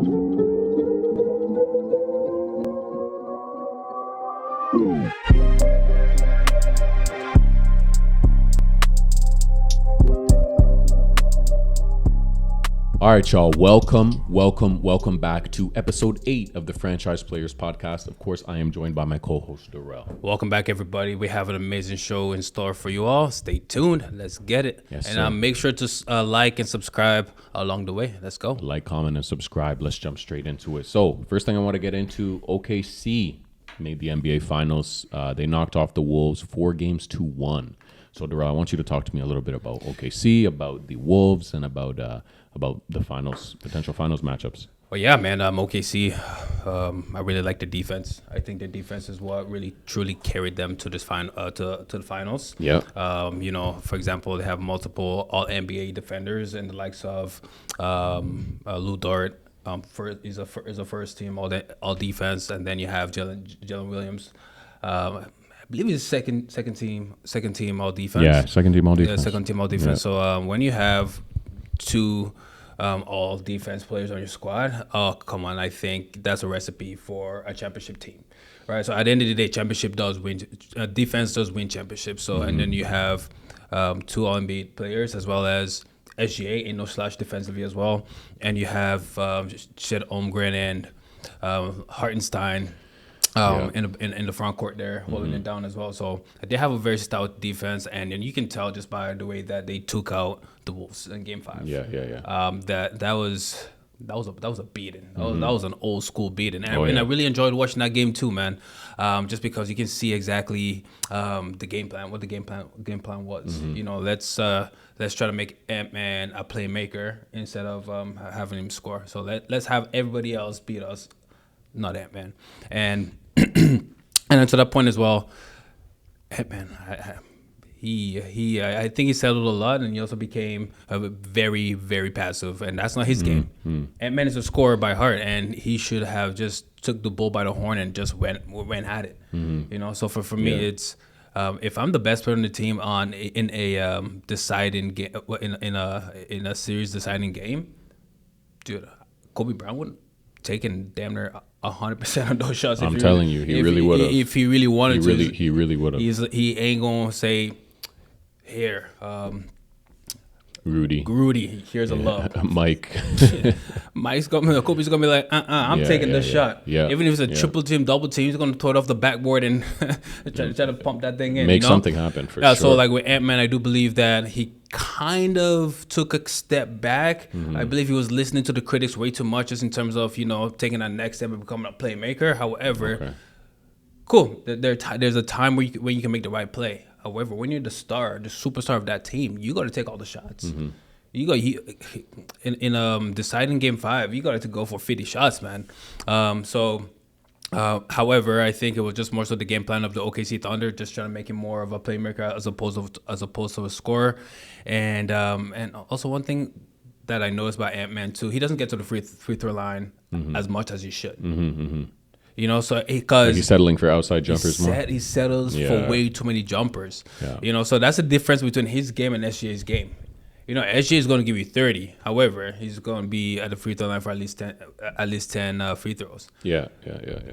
All right, y'all. Welcome back to episode 8 of the Franchise Players Podcast. Of course, I am joined by my co-host, Darrell. Welcome back, everybody. We have an amazing show in store for you all. Stay tuned. Let's get it. Yes, and sir. make sure to like and subscribe along the way. Let's go. Like, comment, and subscribe. Let's jump straight into it. So, first thing I want to get into, OKC made the NBA Finals. They knocked off the Wolves 4-1. So, Darrell, I want you to talk to me a little bit about OKC, about the Wolves, and about the finals, potential finals matchups. Well, yeah, man. OKC. I really like the defense. I think the defense is what really truly carried them to this to the finals. Yeah. For example, they have multiple All NBA defenders and the likes of Lou Dort. Is a first team all defense, and then you have Jalen Williams. I believe he's second team all defense. Yeah, second team all defense. Yeah, second team all defense. Yeah. So when you have two all defense players on your squad, oh come on, I think that's a recipe for a championship team, right? So at the end of the day, championship does win. Defense does win championships. So and then you have two All NBA players as well as SGA in no slash defensively as well, and you have Chet Holmgren and Hartenstein. In the front court there, holding it down as well. So they have a very stout defense, and you can tell just by the way that they took out the Wolves in Game 5. Yeah. That was a beating. That was an old school beating, and I really enjoyed watching that game too, man. Just because you can see exactly the game plan, what the game plan was. Let's try to make Ant-Man a playmaker instead of having him score. So let's have everybody else beat us, not Ant-Man. And and to that point as well, Ant-Man, I think he settled a lot, and he also became very, very passive, and that's not his game. Ant-Man is a scorer by heart, and he should have just took the bull by the horn and just went at it. So for me, it's if I'm the best player on the team in a deciding game, in a series deciding game, dude, Kobe Bryant would taken damn near 100% of those shots. I'm telling you, he really would have. If he really wanted to, he really would have. He ain't gonna say, here, Rudy, here's a love. Mike. Kobe's gonna be like, I'm taking this shot. Yeah. Even if it's a triple team, double team, he's gonna throw it off the backboard and try to pump that thing in. Make something happen for sure. So like with Ant-Man, I do believe that he kind of took a step back. I believe he was listening to the critics way too much, just in terms of taking that next step and becoming a playmaker. However, cool. There's a time where you can make the right play. However, when you're the superstar of that team, you got to take all the shots. You got in deciding Game 5, you got to go for 50 shots, man. However, I think it was just more so the game plan of the OKC Thunder, just trying to make him more of a playmaker as opposed to a scorer. And also one thing that I noticed about Ant-Man too, he doesn't get to the free throw line as much as he should. So because he's settling for outside jumpers more. He settles for way too many jumpers. So that's the difference between his game and SGA's game. SGA is going to give you 30. However, he's going to be at the free throw line for at least 10 free throws. Yeah.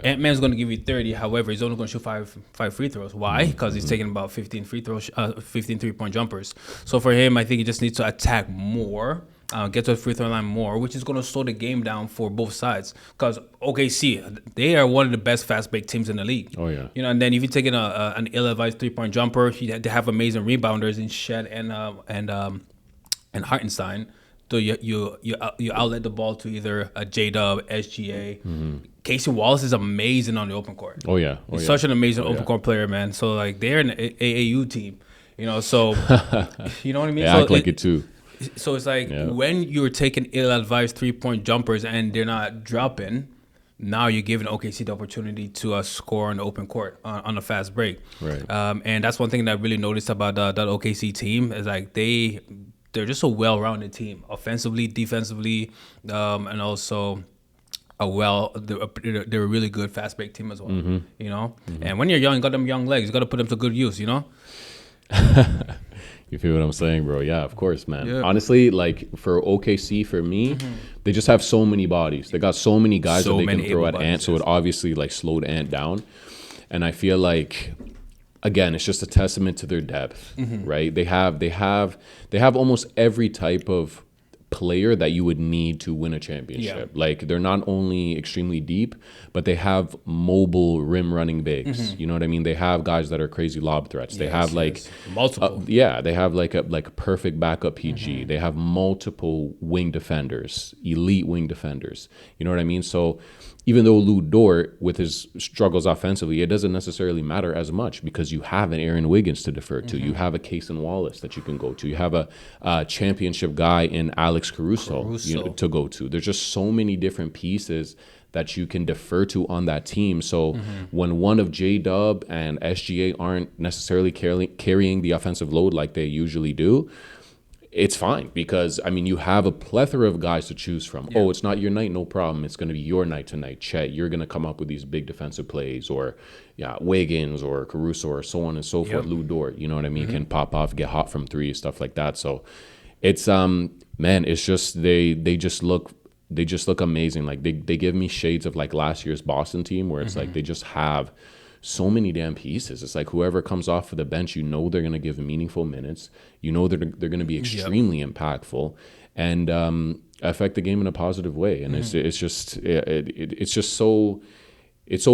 Ant-Man's going to give you 30. However, he's only going to shoot five free throws. Why? Because he's taking about 15 free throws, 15 3-point jumpers. So for him, I think he just needs to attack more, get to the free throw line more, which is going to slow the game down for both sides. Because OKC, they are one of the best fast break teams in the league. Oh yeah. And then if you take an ill-advised 3-point jumper, they have amazing rebounders in Shed and Hartenstein. So you outlet the ball to either a J-Dub, SGA. Casey Wallace is amazing on the open court. Oh yeah. He's such an amazing open court player, man. So like they're an AAU team, so you know what I mean? They act like it too. So it's like when you're taking ill-advised 3-point jumpers and they're not dropping, now you're giving OKC the opportunity to score on the open court on a fast break. Right. And that's one thing that I really noticed about that OKC team is like they're just a well-rounded team, offensively, defensively, and also they're a really good fast break team as well. And when you're young, you got them young legs, you got to put them to good use. You feel what I'm saying, bro? Yeah, of course, man. Yeah. Honestly, like for OKC, for me, they just have so many bodies. They got so many guys So that they many can throw able at bodies, Ant, so yes. it obviously like slowed Ant down. And I feel like, again, it's just a testament to their depth, right? They have almost every type of player that you would need to win a championship. Yeah. Like they're not only extremely deep, but they have mobile rim running bigs. You know what I mean? They have guys that are crazy lob threats. They have like multiple. yeah, they have like a perfect backup PG. They have multiple wing defenders, elite wing defenders. You know what I mean? So even though Lou Dort, with his struggles offensively, it doesn't necessarily matter as much because you have an Aaron Wiggins to defer to. You have a Cason Wallace that you can go to. You have a championship guy in Alex Caruso. To go to. There's just so many different pieces that you can defer to on that team. So when one of J-Dub and SGA aren't necessarily carrying the offensive load like they usually do, it's fine because, I mean, you have a plethora of guys to choose from. Yeah. Oh, it's not your night, no problem. It's going to be your night tonight. Chet, you're going to come up with these big defensive plays, or Wiggins or Caruso or so on and so forth. Lou Dort, you know what I mean, can pop off, get hot from three, stuff like that. So it's, man, it's just, they just look amazing. Like they give me shades of like last year's Boston team where it's like they just have so many damn pieces. It's like whoever comes off of the bench, you know they're going to give meaningful minutes. You know they're going to be extremely impactful and affect the game in a positive way. And it's just so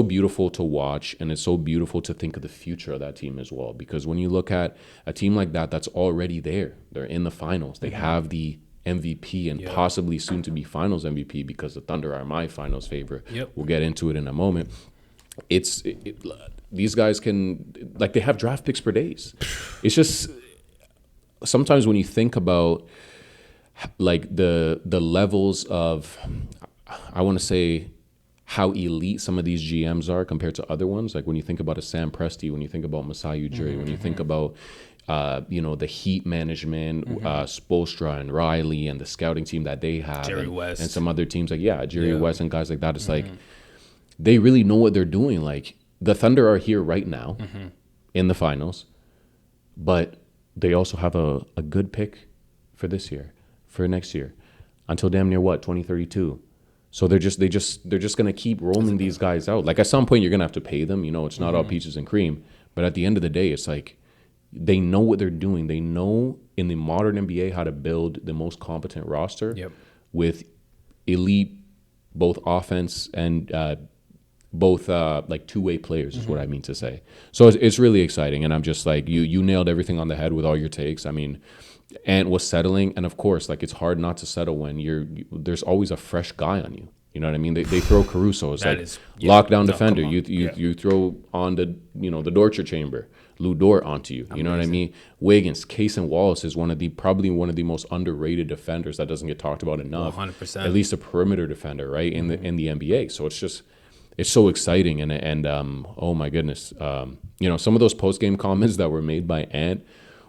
beautiful to watch, and it's so beautiful to think of the future of that team as well. Because when you look at a team like that, that's already there. They're in the finals. They have the MVP and possibly soon to be Finals MVP because the Thunder are my Finals favorite. We'll get into it in a moment. These guys can, like, they have draft picks for days. It's just sometimes when you think about like the levels of, I want to say, how elite some of these GMs are compared to other ones. Like when you think about a Sam Presti, when you think about Masai Ujiri, when you think about the Heat management, Spoelstra and Riley and the scouting team that they have, Jerry West, and some other teams like Jerry West and guys like that. It's like they really know what they're doing. Like the Thunder are here right now in the finals, but they also have a good pick for this year, for next year, until damn near 2032. So they're just gonna keep rolling these guys out. Like at some point you're gonna have to pay them. You know, it's not all peaches and cream. But at the end of the day, it's like they know what they're doing. They know in the modern NBA how to build the most competent roster with elite both offense and both like two-way players is what I mean to say. So it's really exciting, and I'm just like you nailed everything on the head with all your takes. I mean, Ant was settling, and of course, like it's hard not to settle when there's always a fresh guy on you. You know what I mean? They throw Caruso as like lockdown defender. You throw on the the torture chamber, Lou Dort onto you. You know what I mean? Wiggins, Cason Wallace is probably one of the most underrated defenders that doesn't get talked about enough. 100%. At least a perimeter defender, right? In the NBA. So it's so exciting, and oh my goodness, some of those post game comments that were made by Ant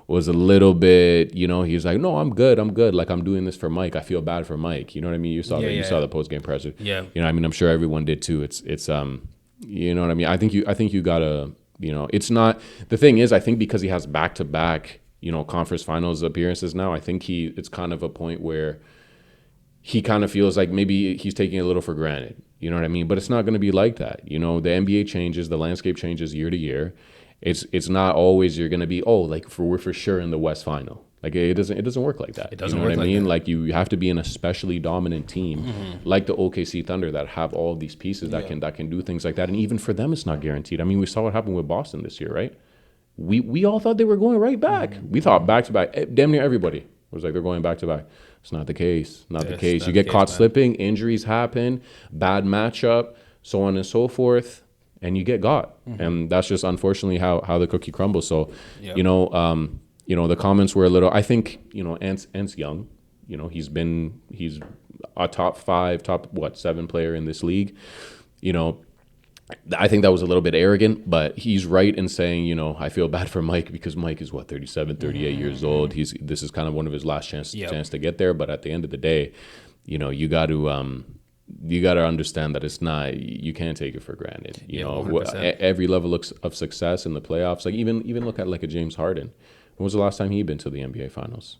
was a little bit, he was like, no, I'm good, like I'm doing this for Mike. I feel bad for Mike. You know what I mean? You saw you saw the post game presser. Yeah. I mean, I'm sure everyone did too. It's you know what I mean? I think you gotta, it's not, the thing is, I think because he has back to back, conference finals appearances now, I think it's kind of a point where he kind of feels like maybe he's taking it a little for granted. You know what I mean? But it's not going to be like that. The NBA changes, the landscape changes year to year. It's not always you're going to be, we're for sure in the West Final. Like it doesn't work like that. It doesn't work what I mean? that. Like you have to be an especially dominant team, like the OKC Thunder that have all of these pieces that can do things like that. And even for them, it's not guaranteed. I mean, we saw what happened with Boston this year, right? We all thought they were going right back. We thought back to back. Damn near everybody was like they're going back to back. It's not the case. Not the case. You get caught slipping, injuries happen, bad matchup, so on and so forth, and you get got. And that's just unfortunately how the cookie crumbles. So, the comments were a little, I think, Ant's young. He's a top 7 player in this league. I think that was a little bit arrogant, but he's right in saying, I feel bad for Mike because Mike is 37, 38 years old. This is kind of one of his last chance to get there. But at the end of the day, you got to understand that it's not, you can't take it for granted. 100%. Every level of success in the playoffs, like even look at like a James Harden, When was the last time he been to the NBA Finals?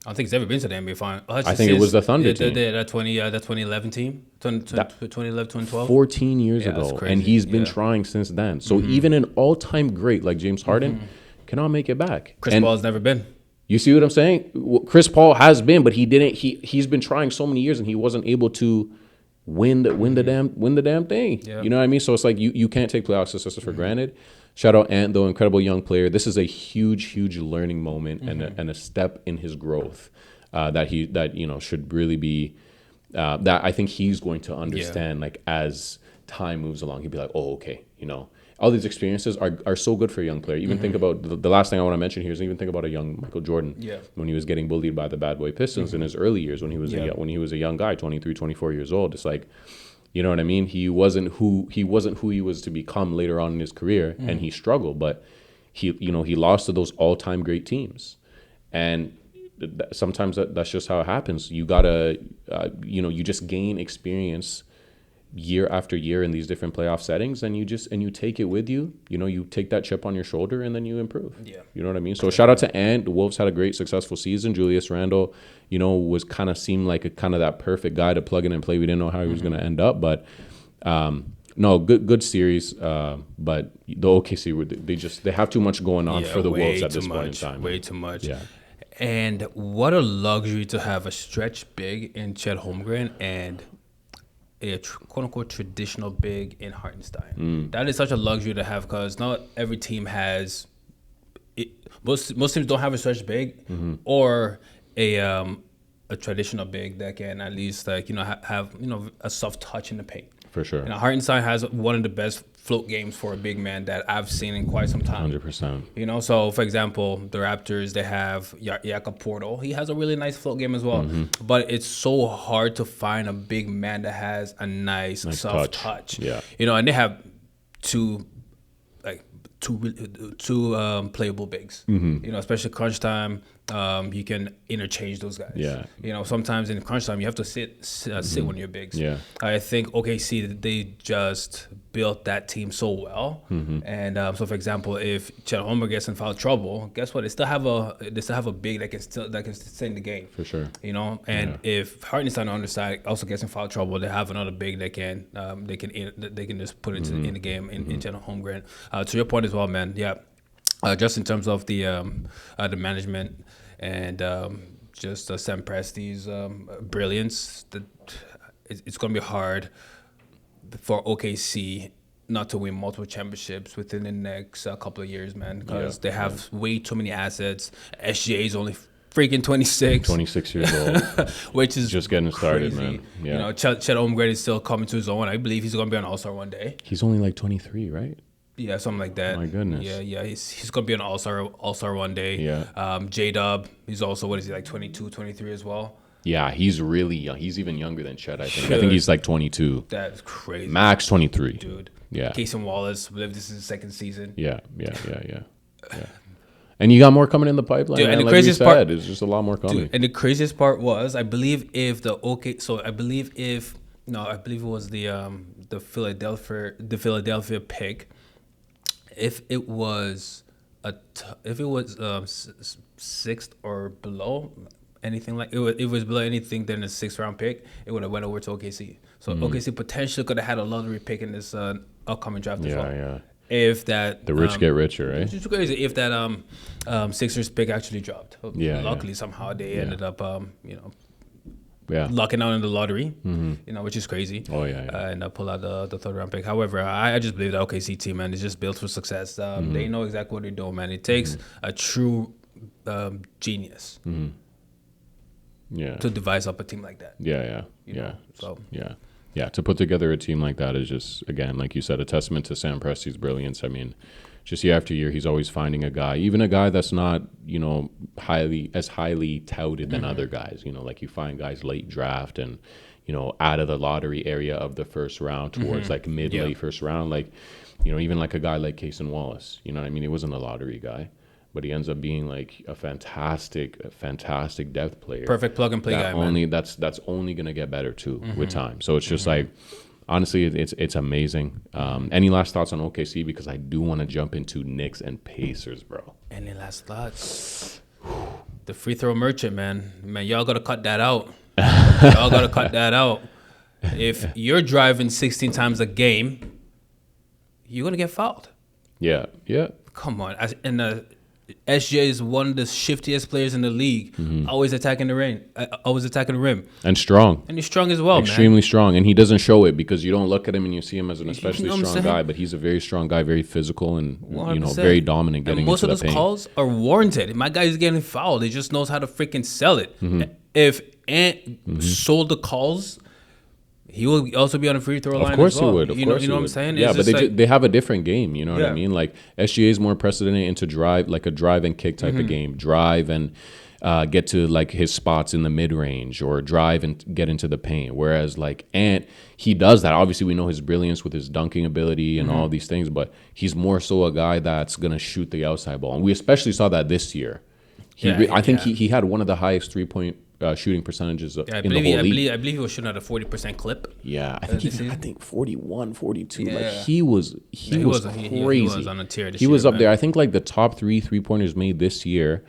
I don't think he's ever been to the NBA Final. I think it was the Thunder team. That 2011 team, 2011, 2012. 14 years Yeah, that's ago, crazy. and he's been Yeah. trying since then. So even an all-time great like James Harden cannot make it back. Chris And Paul's never been. you see what I'm saying? Chris Paul has been, but he didn't. He's been trying so many years, and he wasn't able to win the damn thing. Yeah. You know what I mean? So it's like you can't take playoff successes for granted. Shout out Ant, though, incredible young player. This is a huge learning moment and a step in his growth that should really be that I think he's going to understand. Like as time moves along, he'll be like, oh, okay, all these experiences are so good for a young player. Even think about the last thing I want to mention here is even think about a young Michael Jordan when he was getting bullied by the bad boy Pistons in his early years when he was a young guy, 23, 24 years old. It's like, you know what I mean? He wasn't who he was to become later on in his career, and he struggled, but he lost to those all-time great teams. And sometimes that's just how it happens. You gotta, you just gain experience year after year in these different playoff settings, and you take it with you. You take that chip on your shoulder, and then you improve. Yeah, you know what I mean. So shout out to Ant. The Wolves had a great, successful season. Julius Randle, was seemed like that perfect guy to plug in and play. We didn't know how he was going to end up, but no, good series. But the OKC they have too much going on for the Wolves at this point in time. Way too much. Yeah. And what a luxury to have a stretch big in Chet Holmgren and a quote-unquote traditional big in Hartenstein. That is such a luxury to have because not every team has it. Most teams don't have a stretch big or a traditional big that can at least have a soft touch in the paint. For sure. Hartenstein has one of the best float games for a big man that I've seen in quite some time. 100%. So for example, the Raptors, they have Jakob Porto. He has a really nice float game as well. But it's so hard to find a big man that has a nice soft touch. Yeah. And they have two playable bigs. Especially crunch time. You can interchange those guys. Yeah. Sometimes in crunch time you have to sit one of your bigs. Yeah. I think OKC they just built that team so well. And so for example, if Chet Holmgren gets in foul trouble, guess what? They still have a big that can stay in the game. For sure. And if Hartenstein on the side also gets in foul trouble, they have another big that they can just put it in the game in Chet Holmgren. To your point as well, man. Yeah. Just in terms of the management and just Sam Presti's brilliance, it's going to be hard for OKC not to win multiple championships within the next couple of years, man, because they have way too many assets. SGA is only freaking 26 years old, which is just getting started, crazy. man. Chet Holmgren is still coming to his own. I believe he's going to be an All-Star one day. He's only like 23, right? Yeah, something like that. My goodness. Yeah. He's gonna be an all-star one day. Yeah. J-Dub, he's also, what is he, like 22, 23 as well? Yeah, he's really young. He's even younger than Chet, I think. I think he's like 22. That's crazy. Max 23. Dude. Yeah. Casey Wallace, I believe this is his second season. Yeah. And you got more coming in the pipeline. Dude, man. and the Like craziest we part, said, it's just a lot more coming. Dude, and the craziest part was, I believe it was the Philadelphia pick. If it was sixth or below, anything like it was below anything than a 6th round pick, it would have went over to OKC. So OKC potentially could have had a lottery pick in this upcoming draft as well. Yeah. If that the rich get richer, right? It's crazy. If that Sixers pick actually dropped. Luckily somehow they ended up locking out in the lottery, which is crazy. Oh yeah. And pull out the 3rd round pick. However, I just believe the OKC team, man, is just built for success. They know exactly what they're doing, man. It takes a true genius to devise up a team like that. Yeah. To put together a team like that is just, again, like you said, a testament to Sam Presti's brilliance. I mean, just year after year, he's always finding a guy, even a guy that's not, highly touted than other guys. Like you find guys late draft and, out of the lottery area of the first round towards like late first round. Like, even like a guy like Casey Wallace, you know what I mean? He wasn't a lottery guy, but he ends up being like a fantastic depth player. Perfect plug and play guy, man. That's only going to get better too with time. So it's just like, honestly, it's amazing. Any last thoughts on OKC? Because I do want to jump into Knicks and Pacers, bro. Any last thoughts? The free throw merchant, man, y'all gotta cut that out. Y'all gotta cut that out. If you're driving 16 times a game, you're gonna get fouled. Yeah. Come on, SJ is one of the shiftiest players in the league. Always attacking the rim, And strong. and he's strong as well, Extremely strong. And he doesn't show it because you don't look at him and you see him as an especially You know what I'm strong saying? guy. But he's a very strong guy, very physical, and 100%. very dominant getting And most into of the those paint. calls are warranted. My guy is getting fouled. He just knows how to freaking sell it. If Ant sold the calls, he will also be on the free throw line. Of course as well. he would. Of You know course he what I'm would. saying? Yeah, It's but just they have a different game. You know what I Yeah. mean? Like SGA is more precedented into drive, like a drive and kick type of game. Drive and get to like his spots in the mid range, or drive and get into the paint. Whereas like Ant, he does that. Obviously, we know his brilliance with his dunking ability and all these things, but he's more so a guy that's gonna shoot the outside ball, and we especially saw that this year. I think he had one of the highest 3-point shooting percentages in the whole league. I believe he was shooting at a 40% clip. Yeah, I think 41, 42. Yeah. Like he was he crazy. he was on a tear this He was year, up man. there. I think like the top 3-pointers made this year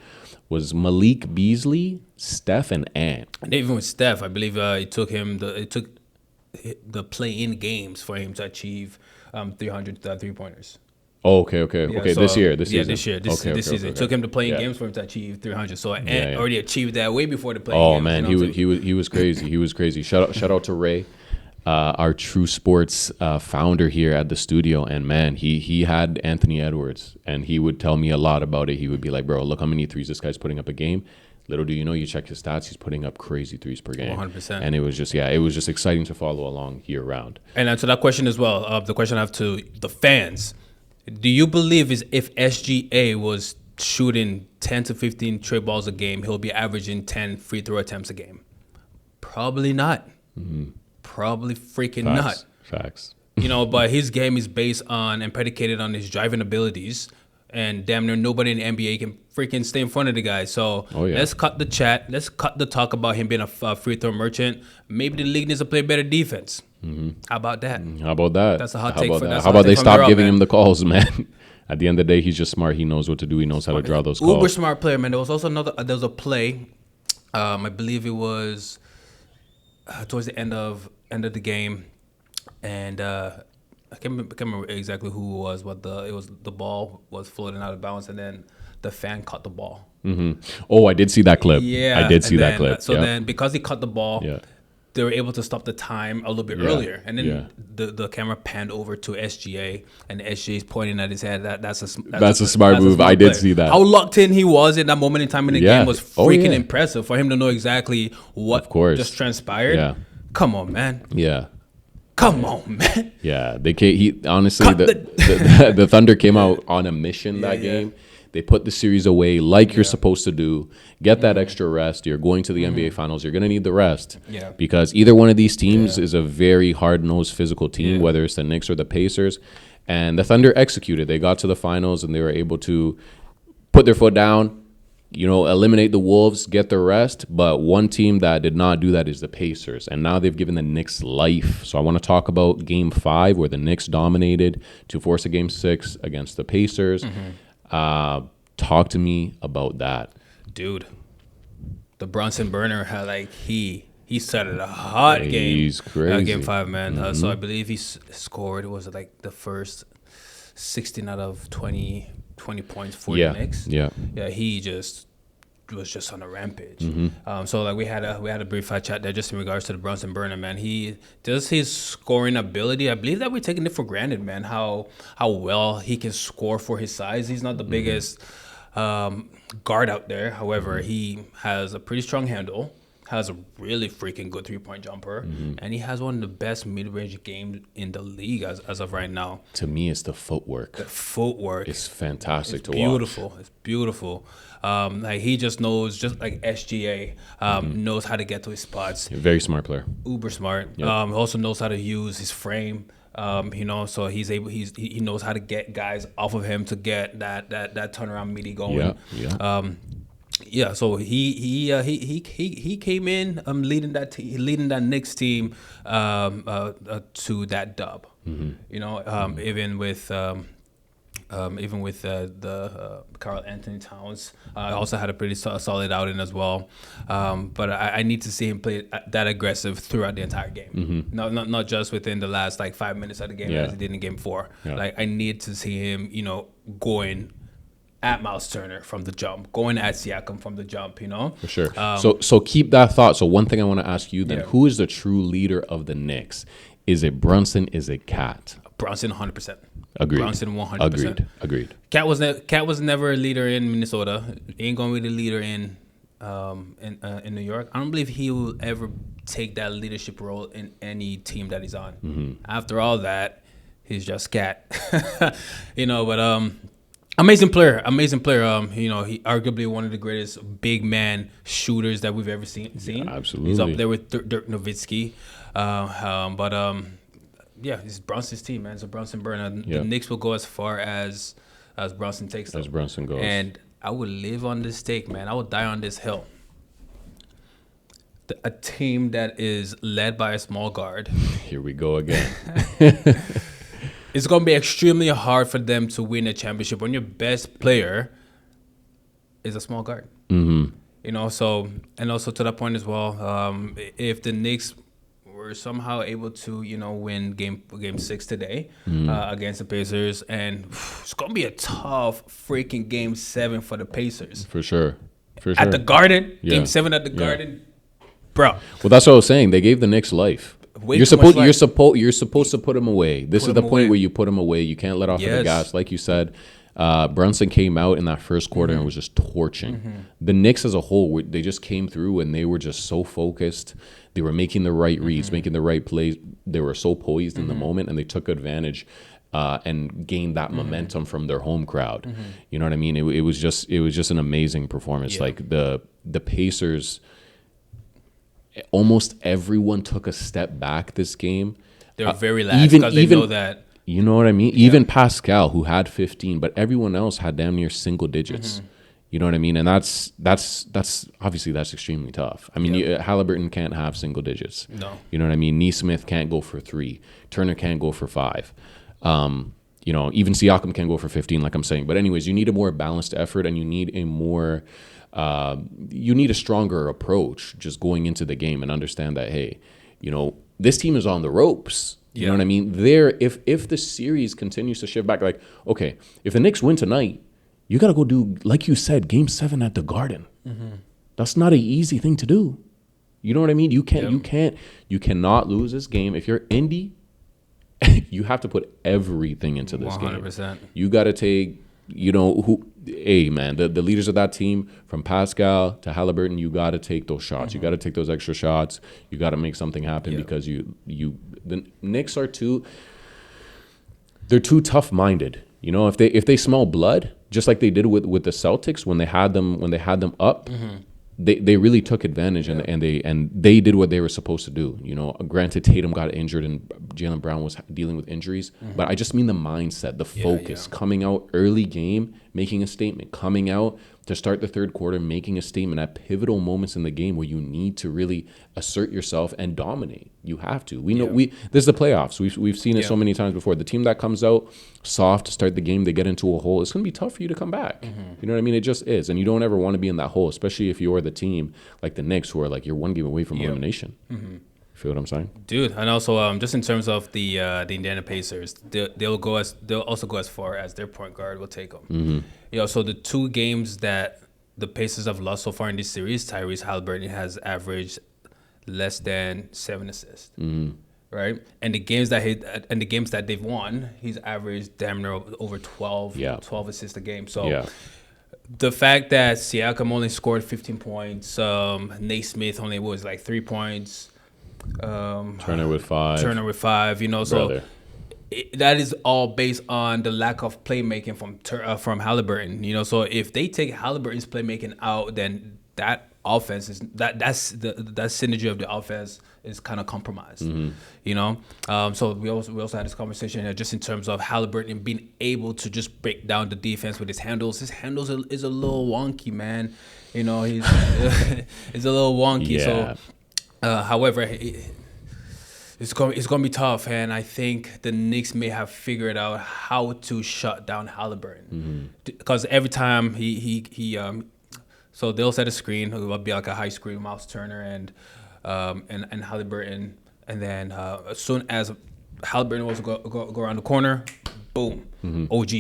was Malik Beasley, Steph, and Ant. And even with Steph, I believe it took the play-in games for him to achieve 300 3-pointers. Oh, okay. Yeah, so, this year. This season. It took him to play in Yeah. games for him to achieve 300. So Ant Yeah. already achieved that way before the play-in Oh games. man, you know, he was crazy. He was crazy. Shout out to Ray, our True Sports founder here at the studio. And man, he had Anthony Edwards, and he would tell me a lot about it. He would be like, "Bro, look how many threes this guy's putting up a game." Little do you know, you check his stats, he's putting up crazy threes per game. 100%. And it was just exciting to follow along year round. And to that question as well, the question I have to the fans, do you believe is if SGA was shooting 10 to 15 trade balls a game, he'll be averaging 10 free throw attempts a game? Probably not. Probably freaking not. Facts. But his game is based on and predicated on his driving abilities. And damn near nobody in the NBA can freaking stay in front of the guy. So let's cut the chat. Let's cut the talk about him being a free throw merchant. Maybe the league needs to play better defense. How about that? How about that? That's a hot take. How about they stop giving him the calls, man? At the end of the day, he's just smart. He knows what to do. He knows how to draw those calls. Uber smart player, man. There was also there was a play. I believe it was towards the end of the game, and I can't remember exactly who it was, but the ball was floating out of bounds, and then the fan caught the ball. Oh, I did see that clip. Yeah, I did see that clip. So then, because he caught the ball, they were able to stop the time a little bit earlier, and then the camera panned over to SGA, and SGA is pointing at his head. That's a smart move. I did see that. How locked in he was in that moment in time in the game was freaking impressive for him to know exactly what just transpired. Yeah. Come on, man. Yeah. Come on, man. Yeah, he honestly the Thunder came out on a mission that game. They put the series away like you're supposed to do. Get that extra rest. You're going to the NBA Finals. You're going to need the rest. Yeah. Because either one of these teams is a very hard-nosed physical team, whether it's the Knicks or the Pacers. And the Thunder executed. They got to the finals, and they were able to put their foot down, eliminate the Wolves, get the rest. But one team that did not do that is the Pacers. And now they've given the Knicks life. So I want to talk about Game 5, where the Knicks dominated to force a Game 6 against the Pacers. Talk to me about that. Dude, the Bronson burner had he started a hot game. He's crazy. Game 5, man. So I believe he scored, was like the first 16 out of 20 points for the Knicks. Yeah, he was just on a rampage. So we had a brief chat there just in regards to the Bronson burner, man. He does his scoring ability. I believe that we're taking it for granted, man. How well he can score for his size. He's not the biggest guard out there. However, he has a pretty strong handle. Has a really freaking good 3-point jumper, and he has one of the best mid-range games in the league as of right now. To me, it's the footwork. It's fantastic to beautiful. watch. It's beautiful. He just knows, just like SGA, knows how to get to his spots. Very smart player. Uber smart. He also knows how to use his frame. So he knows how to get guys off of him to get that turnaround meaty going. Yeah, so he came in leading that Knicks team to that dub. You know, even with the Karl Anthony Towns, also had a pretty solid outing as well. But I need to see him play that aggressive throughout the entire game. Not just within the last like 5 minutes of the game as he did in game 4. Yeah. Like I need to see him, going at Miles Turner from the jump, going at Siakam from the jump, For sure. So keep that thought. So one thing I want to ask you then, who is the true leader of the Knicks? Is it Brunson? Is it Cat? Brunson, 100%. Agreed. Brunson, 100%. Agreed. Cat was never a leader in Minnesota. He ain't gonna be the leader in New York. I don't believe he will ever take that leadership role in any team that he's on. After all that, he's just Cat. But amazing player. He arguably one of the greatest big man shooters that we've ever seen. Yeah, absolutely. He's up there with Dirk Nowitzki. It's Brunson's team, man. So Brunson Burner. The Knicks will go as far as Brunson takes them. As Brunson goes. And I would live on this stake, man. I would die on this hill. A team that is led by a small guard. Here we go again. It's going to be extremely hard for them to win a championship when your best player is a small guard. So, and also to that point as well, if the Knicks were somehow able to, win game 6 today against the Pacers, and it's going to be a tough freaking game 7 for the Pacers. For sure. At the Garden, game 7 at the Garden, bro. Well, that's what I was saying. They gave the Knicks life. You're supposed to put them away. This is the point where you put them away. You can't let off of the gas, like you said. Brunson came out in that first quarter and was just torching. The Knicks as a whole, they just came through and they were just so focused. They were making the right reads, making the right plays. They were so poised in the moment, and they took advantage and gained that momentum from their home crowd. You know what I mean? It was just an amazing performance. Yeah. Like the Pacers. Almost everyone took a step back this game. They're very lax because they know that. You know what I mean? Yeah. Even Pascal, who had 15, but everyone else had damn near single digits. You know what I mean? And that's obviously that's extremely tough. I mean, Halliburton can't have single digits. No. You know what I mean? Neesmith can't go for 3. Turner can't go for 5. Even Siakam can't go for 15, like I'm saying. But anyways, you need a more balanced effort, and you need a more you need a stronger approach just going into the game and understand that, hey, this team is on the ropes. You know what I mean? If the series continues to shift back, like, okay, if the Knicks win tonight, you got to go do, like you said, game 7 at the Garden. That's not an easy thing to do. You know what I mean? You cannot lose this game. If you're Indy, you have to put everything into this 100%. Game. You got to take, hey, man, the leaders of that team, from Pascal to Halliburton, you got to take those shots. You got to take those extra shots. You got to make something happen because the Knicks are they're too tough-minded. If they smell blood, just like they did with the Celtics when they had them up, they really took advantage and they did what they were supposed to do. Granted, Tatum got injured and Jaylen Brown was dealing with injuries, but I just mean the mindset, the focus, coming out early game, making a statement, coming out to start the third quarter, making a statement at pivotal moments in the game where you need to really assert yourself and dominate. You have to. We know this is the playoffs. We've seen it so many times before. The team that comes out soft to start the game, they get into a hole. It's going to be tough for you to come back. You know what I mean? It just is, and you don't ever want to be in that hole, especially if you're the team like the Knicks, who are like you're one game away from elimination. Feel what I'm saying, dude? And also, just in terms of the Indiana Pacers, they'll also go as far as their point guard will take them. So the 2 games that the Pacers have lost so far in this series, Tyrese Halliburton has averaged less than 7 assists. Right, and the games that they've won, he's averaged damn near over 12 assists a game. So. The fact that Siakam only scored 15 points, Naismith only was like 3 points. Turner with 5. So that is all based on the lack of playmaking from Halliburton. So if they take Halliburton's playmaking out, then that offense is that's that synergy of the offense is kind of compromised. You know, so we also had this conversation here just in terms of Halliburton being able to just break down the defense with his handles. His handles is a little wonky, man. You know, he's it's a little wonky. Yeah. So, however, it's going to be tough, and I think the Knicks may have figured out how to shut down Halliburton because every time so they'll set a screen. It will be like a high screen, Miles Turner and Halliburton, and then as soon as Halliburton was go around the corner, boom, OG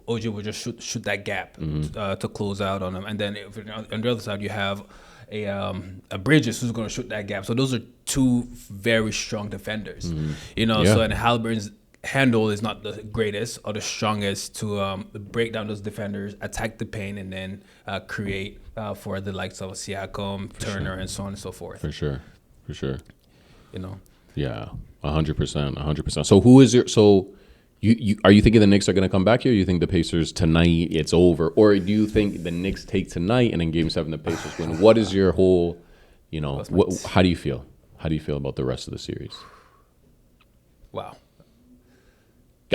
will just shoot that gap to close out on them, and then on the other side you have a Bridges who's going to shoot that gap. So those are two very strong defenders, you know. So and Halliburton's handle is not the greatest or the strongest to break down those defenders, attack the paint, and then create for the likes of Siakam, Turner, and so on and so forth. For sure. You know. Yeah, 100%. So who is your You are you thinking the Knicks are going to come back here? Or you think the Pacers tonight it's over, or do you think the Knicks take tonight and in Game 7 the Pacers win? What is your whole, how do you feel? How do you feel about the rest of the series? Wow.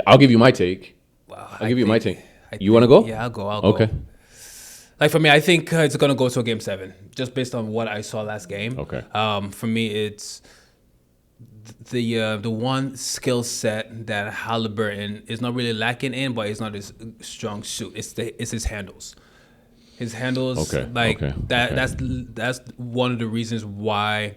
I'll give you my take. Wow. I'll give you my take. You want to go? Yeah, I'll go. Okay. Like for me, I think it's going to go to a Game 7, just based on what I saw last game. Okay. For me, it's the one skill set that Halliburton is not really lacking in, but it's not his strong suit. It's his handles. His handles, that's one of the reasons why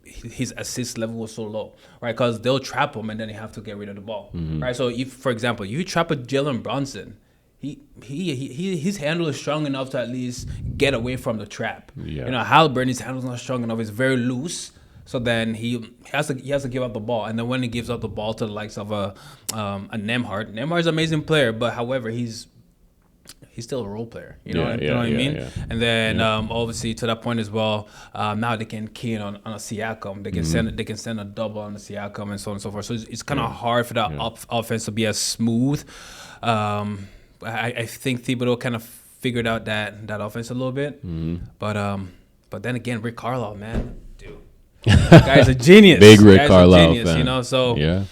his assist level was so low, right? Because they'll trap him and then they have to get rid of the ball, right? So if, for example, you trap a Jalen Brunson, his handle is strong enough to at least get away from the trap. Yeah. You know, Halliburton, his handle's not strong enough. It's very loose. So then he has to give up the ball, and then when he gives up the ball to the likes of a Nembhard's an amazing player, but however he's still a role player. You know what I mean? Yeah. And then obviously to that point as well, now they can key in on a Siakam. They can send a double on the Siakam and so on and so forth. So it's kind of hard for that offense to be as smooth. I think Thibodeau kind of figured out that offense a little bit, but then again, Rick Carlisle, man. That guy's a genius. Big Rick Carlisle fan. You know, so yeah,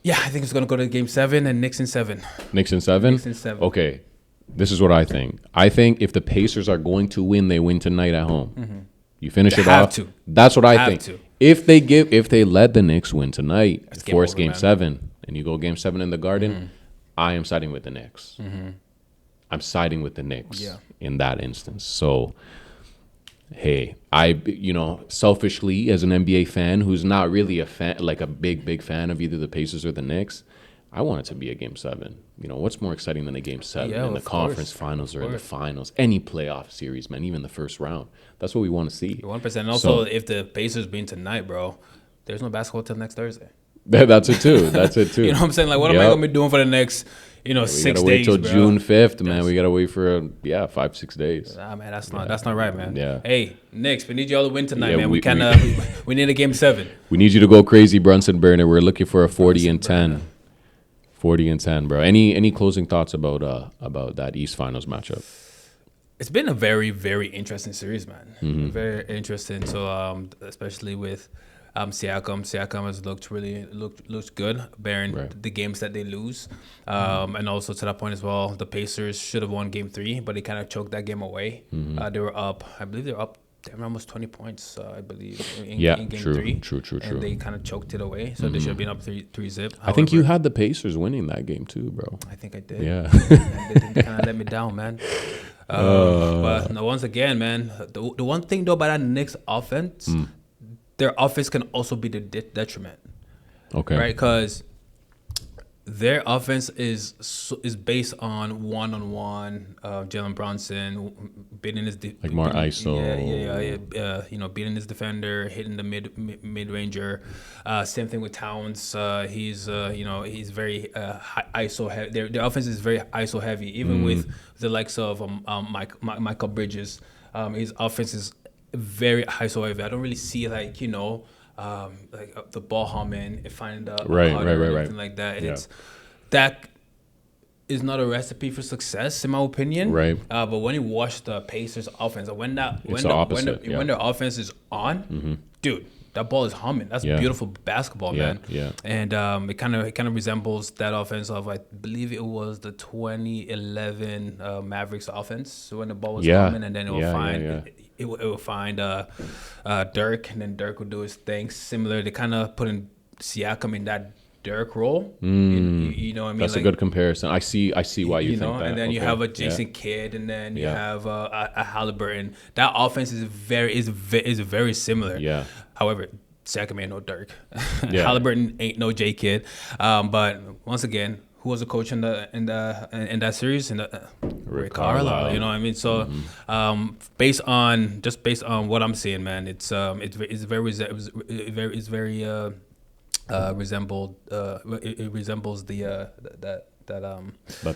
I think it's gonna go to Game 7 and Knicks in 7. Knicks in 7? Knicks in 7. Okay, this is what I think. I think if the Pacers are going to win, they win tonight at home. You finish it off. To. That's what I think. To. If they let the Knicks win tonight, force Game 7, and you go Game 7 in the Garden, I am siding with the Knicks. I'm siding with the Knicks in that instance. So. Hey, selfishly as an NBA fan who's not really a fan, like a big fan of either the Pacers or the Knicks, I want it to be a Game 7. You know, what's more exciting than a Game 7 in the conference finals or in the finals? Any playoff series, man, even the first round. That's what we want to see. 1%. And also, if the Pacers beat tonight, bro, there's no basketball till next Thursday. That's it too. You know what I'm saying? Like, what am I going to be doing for the next... 6 days, we gotta wait till June 5th, man. We gotta wait for 5-6 days. Nah, man, that's not right, man. Yeah. Hey, Knicks, we need y'all to win tonight, man. We need a Game 7. We need you to go crazy, Brunson Burner. We're looking for a 40-10. 40-10, bro. Any closing thoughts about that East Finals matchup? It's been a very, very interesting series, man. Very interesting. So, especially with Siakam. Siakam has looked good, bearing the games that they lose, and also to that point as well, the Pacers should have won Game 3, but they kind of choked that game away. They were up. I believe they were up. Almost 20 points. I believe in Game 3. True. And they kind of choked it away, so they should have been up 3-zip. I think you had the Pacers winning that game too, bro. I think I did. Yeah. They kind of let me down, man. But no, once again, man, the one thing though about that Knicks offense. Their offense can also be the detriment. Okay. Right? Because their offense is based on one-on-one. Jalen Brunson beating his more ISO. Beating his defender, hitting the mid-ranger. Same thing with Towns. He's very ISO heavy. Their offense is very ISO heavy. Even with the likes of Michael Bridges, his offense is very ISO heavy. I don't really see like the ball humming and finding the right, anything like that. It's that is not a recipe for success, in my opinion. Right. But when you watch the Pacers offense, when their offense is on, dude, that ball is humming. That's beautiful basketball, man. Yeah. And it kind of resembles that offense of, I believe it was the 2011 Mavericks offense. So when the ball was humming, and then it will find Dirk, and then Dirk would do his thing. Similar, they kind of put in Siakam in that Dirk role. You know what I mean? That's a good comparison. I see why you think that. And then you have a Jason Kidd, and then you have a Halliburton. That offense is very similar. Yeah. However, Siakam ain't no Dirk. Halliburton ain't no J Kidd. But once again, who was the coach in that series? Rick Carlisle. You know what I mean? So based on what I'm seeing, man, it resembles the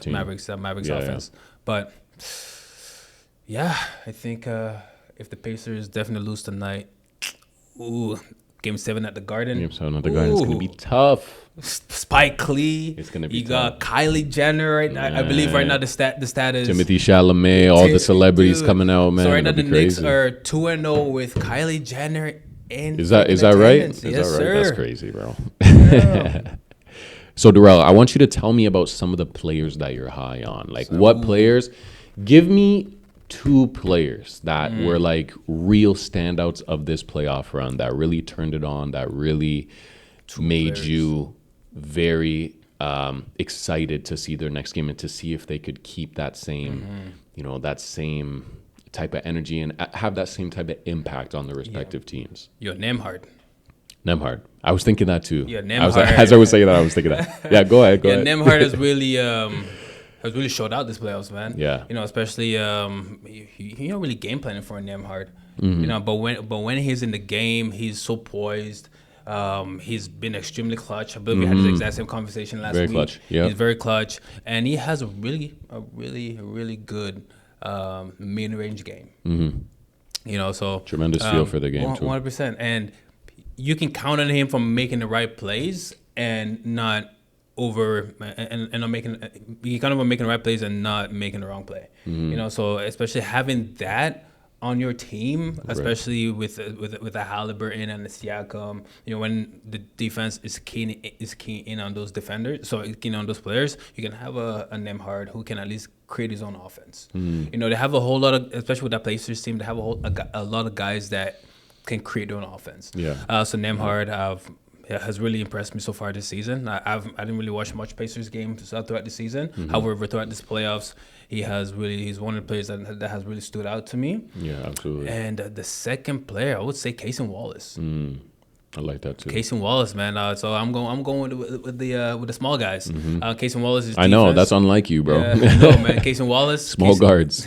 Mavericks offense. But yeah, I think if the Pacers definitely lose tonight, Game 7 at the Garden. Game 7 at the Garden is going to be tough. Spike Lee. It's going to be You tough. got Kylie Jenner. Right? I believe right now the stat is Timothée Chalamet, all the celebrities coming out, man. So right now the Knicks crazy. are 2-0 with Kylie Jenner in Is that right? attendance. Is Yes, that right? sir. That's crazy, bro. Yeah. So, Darrell, I want you to tell me about some of the players that you're high on. Like, what players? Give me 2 players that were like real standouts of this playoff run that really turned it on, that really made you very excited to see their next game and to see if they could keep that same, that same type of energy and have that same type of impact on the respective teams. Yo, Nembhard. I was thinking that too. Yeah, as I was saying that, I was thinking that. Yeah, go ahead. Nembhard has really showed out this playoffs, man. Yeah. Especially you're not really game planning for a Nembhard. But when he's in the game, he's so poised. He's been extremely clutch. I believe we had the exact same conversation last week. Clutch. Yeah. He's very clutch, and he has a really good mid-range game. So Tremendous feel for the game too. 100%, and you can count on him from making the right plays and not not making. You can count on making the right plays and not making the wrong play. So especially having that on your team, especially with a Halliburton and the Siakam, when the defense is keen in on those defenders, so keen on those players, you can have a Nembhard who can at least create his own offense. They have a whole lot of, especially with that Pacers team, they have a lot of guys that can create their own offense. So Nembhard has really impressed me so far this season. I didn't really watch much Pacers games throughout the season. However, throughout this playoffs, he's one of the players that has really stood out to me. Yeah, absolutely. And the second player, I would say Cason Wallace. I like that too. Cason Wallace, man. So I'm going with the small guys. Cason Wallace is. I know that's unlike you, bro. No, man. Cason Wallace. Small guards.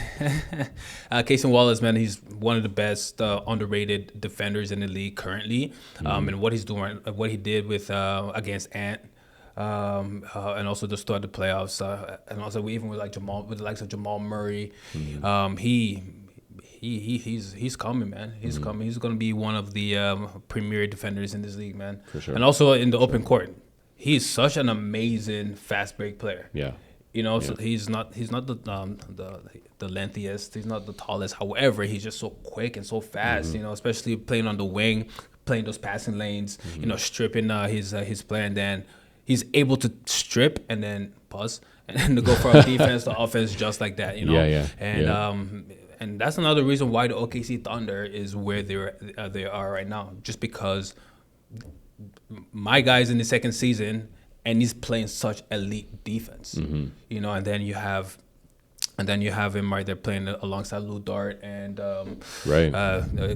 Cason Wallace, man. He's one of the best underrated defenders in the league currently. And what he's doing, what he did with against Ant. And also just throughout the playoffs, and also even with the likes of Jamal Murray, he's coming, man. He's coming. He's going to be one of the premier defenders in this league, man. For sure. And also in the open court, he's such an amazing fast break player. Yeah. So he's not the lengthiest. He's not the tallest. However, he's just so quick and so fast. Especially playing on the wing, playing those passing lanes. Stripping his play, and then he's able to strip and then pause and then to go for a defense to offense just like that. And that's another reason why the OKC Thunder is where they are right now, just because my guy's in the second season and he's playing such elite defense. And then you have him right there playing alongside Lou Dort and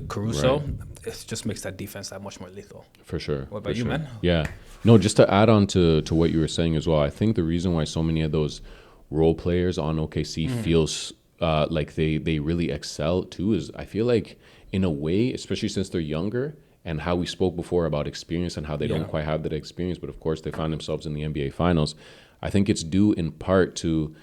Caruso. Right. It just makes that defense that much more lethal. For sure. What about you, man? Yeah. No, just to add on to what you were saying as well, I think the reason why so many of those role players on OKC feels like they really excel too is I feel like in a way, especially since they're younger and how we spoke before about experience and how they don't quite have that experience, but of course they find themselves in the NBA Finals. I think it's due in part to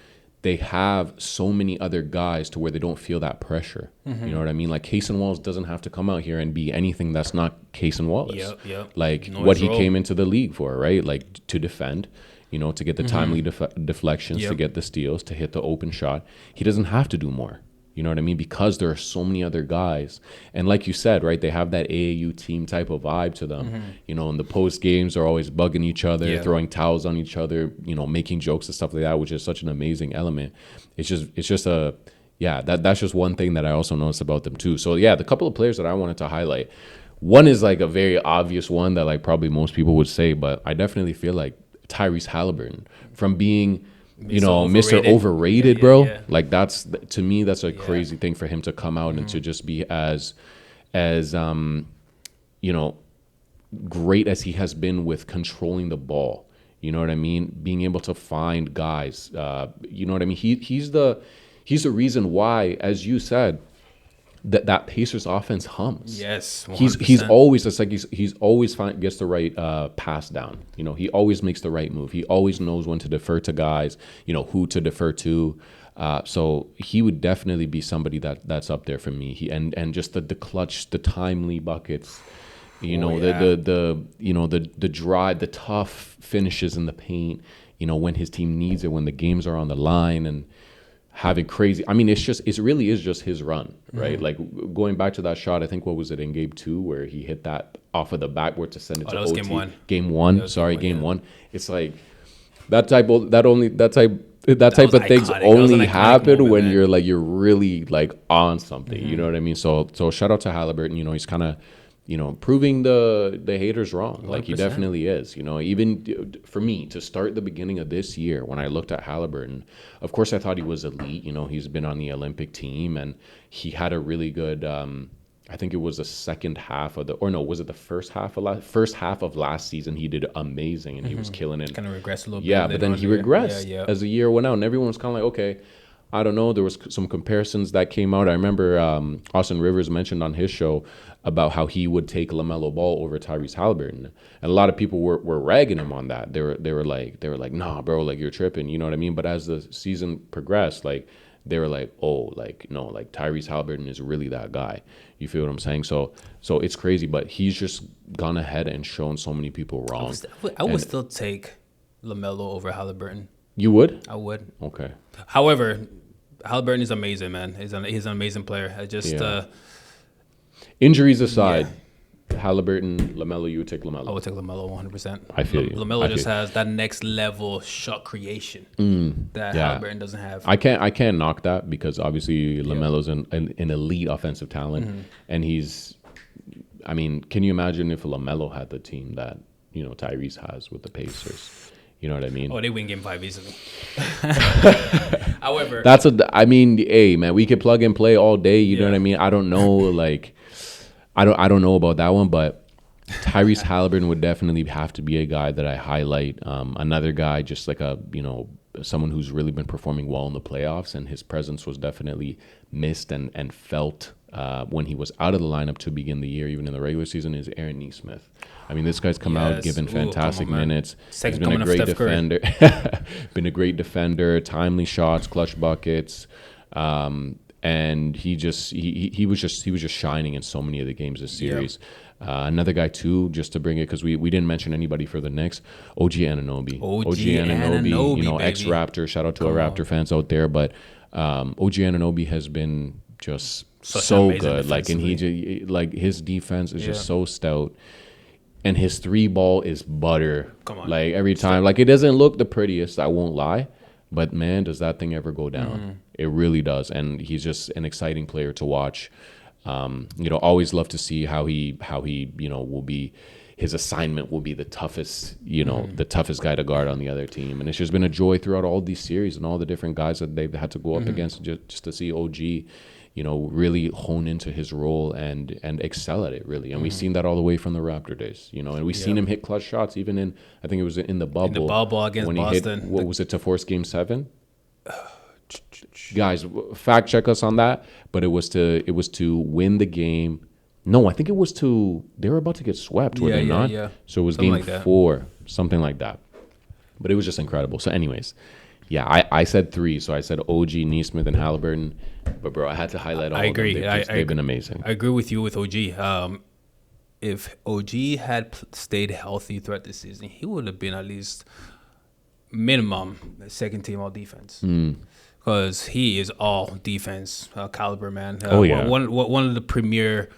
they have so many other guys to where they don't feel that pressure. You know what I mean? Like Cason Wallace doesn't have to come out here and be anything that's not Cason Wallace. Yep. Like what he came into the league for, right? Like to defend. to get the timely deflections, to get the steals, to hit the open shot. He doesn't have to do more. You know what I mean? Because there are so many other guys. And like you said, right, they have that AAU team type of vibe to them. In the post games, they're always bugging each other, throwing towels on each other, making jokes and stuff like that, which is such an amazing element. That's just one thing that I also noticed about them too. So yeah, the couple of players that I wanted to highlight, one is like a very obvious one that like probably most people would say, but I definitely feel like Tyrese Halliburton, from being Mr. Overrated, bro. Yeah. Like that's, to me, that's a crazy thing for him to come out and to just be as great as he has been with controlling the ball. You know what I mean? Being able to find guys. You know what I mean? He's the reason why, as you said, that Pacers offense hums. Yes, 100%. He's always, it's like he's always gets the right pass down. He always makes the right move. He always knows when to defer to guys. Who to defer to. So he would definitely be somebody that's up there for me. And just the clutch, the timely buckets. The drive, the tough finishes in the paint. When his team needs it, when the games are on the line, and having crazy. I mean, it really is just his run, right? Like going back to that shot, I think what was it in game 2 where he hit that off of the backboard to send it to OT. Game 1. Game 1. Game 1. It's like that type of things only happen when you're really like on something. You know what I mean? So shout out to Halliburton. He's kind of proving the haters wrong. 100%. Like he definitely is. Even for me, to start the beginning of this year, when I looked at Halliburton, of course I thought he was elite. He's been on the Olympic team, and he had a really good. I think it was the second half of was it the first half of last season? He did amazing, and he was killing it. Kind of regressed a little bit. Yeah, but then he regressed as the year went out, and everyone was kind of like, okay. I don't know. There was some comparisons that came out. I remember Austin Rivers mentioned on his show about how he would take LaMelo Ball over Tyrese Halliburton, and a lot of people were ragging him on that. They were like, nah, bro, like you're tripping. You know what I mean? But as the season progressed, like they were like, oh, like no, like Tyrese Halliburton is really that guy. You feel what I'm saying? So it's crazy, but he's just gone ahead and shown so many people wrong. I would still take LaMelo over Halliburton. You would? I would. Okay. However, Halliburton is amazing, man. He's an amazing player. Injuries aside, Halliburton, LaMelo, you would take LaMelo. I would take LaMelo 100%. I feel you. LaMelo just has that next level shot creation that Halliburton doesn't have. I can't knock that because obviously LaMelo's an elite offensive talent, and he's. I mean, can you imagine if LaMelo had the team that Tyrese has with the Pacers? You know what I mean? Oh, they win game 5 easily. However, hey man, we could plug and play all day. You know what I mean? I don't know, like, I don't know about that one, but Tyrese Halliburton would definitely have to be a guy that I highlight. Another guy, just like someone who's really been performing well in the playoffs, and his presence was definitely missed and felt when he was out of the lineup to begin the year, even in the regular season, is Aaron Nesmith. I mean, this guy's come out giving fantastic minutes. He's been a great defender. Been a great defender, timely shots, clutch buckets, and he was just shining in so many of the games this series. Another guy too, just to bring it, because we didn't mention anybody for the Knicks. OG Anunoby, Anunoby, ex-Raptor. Shout out to our Raptor fans out there, but OG Anunoby has been just so good. Like, and his defense is just so stout. And his 3-ball is butter. Come on. Like every time. Like it doesn't look the prettiest, I won't lie. But man, does that thing ever go down. It really does. And he's just an exciting player to watch. Always love to see how he will be, his assignment will be the toughest, the toughest guy to guard on the other team. And it's just been a joy throughout all these series and all the different guys that they've had to go up against, just to see OG really hone into his role and excel at it, really. And we've seen that all the way from the Raptor days, and we've seen him hit clutch shots even in, I think it was in the bubble. In the bubble against when Boston. He hit, was it to force game 7? Guys, fact check us on that. But it was to win the game. No, I think it was they were about to get swept, were they not? Yeah. So it was something game 4, something like that. But it was just incredible. So anyways, I said 3. So I said OG, Nesmith, and Halliburton. But, bro, I had to highlight all of them. They've been amazing. I agree with you with OG. If OG had stayed healthy throughout the season, he would have been at least minimum second team all defense. Because he is all defense caliber, man. Oh, yeah. One of the premier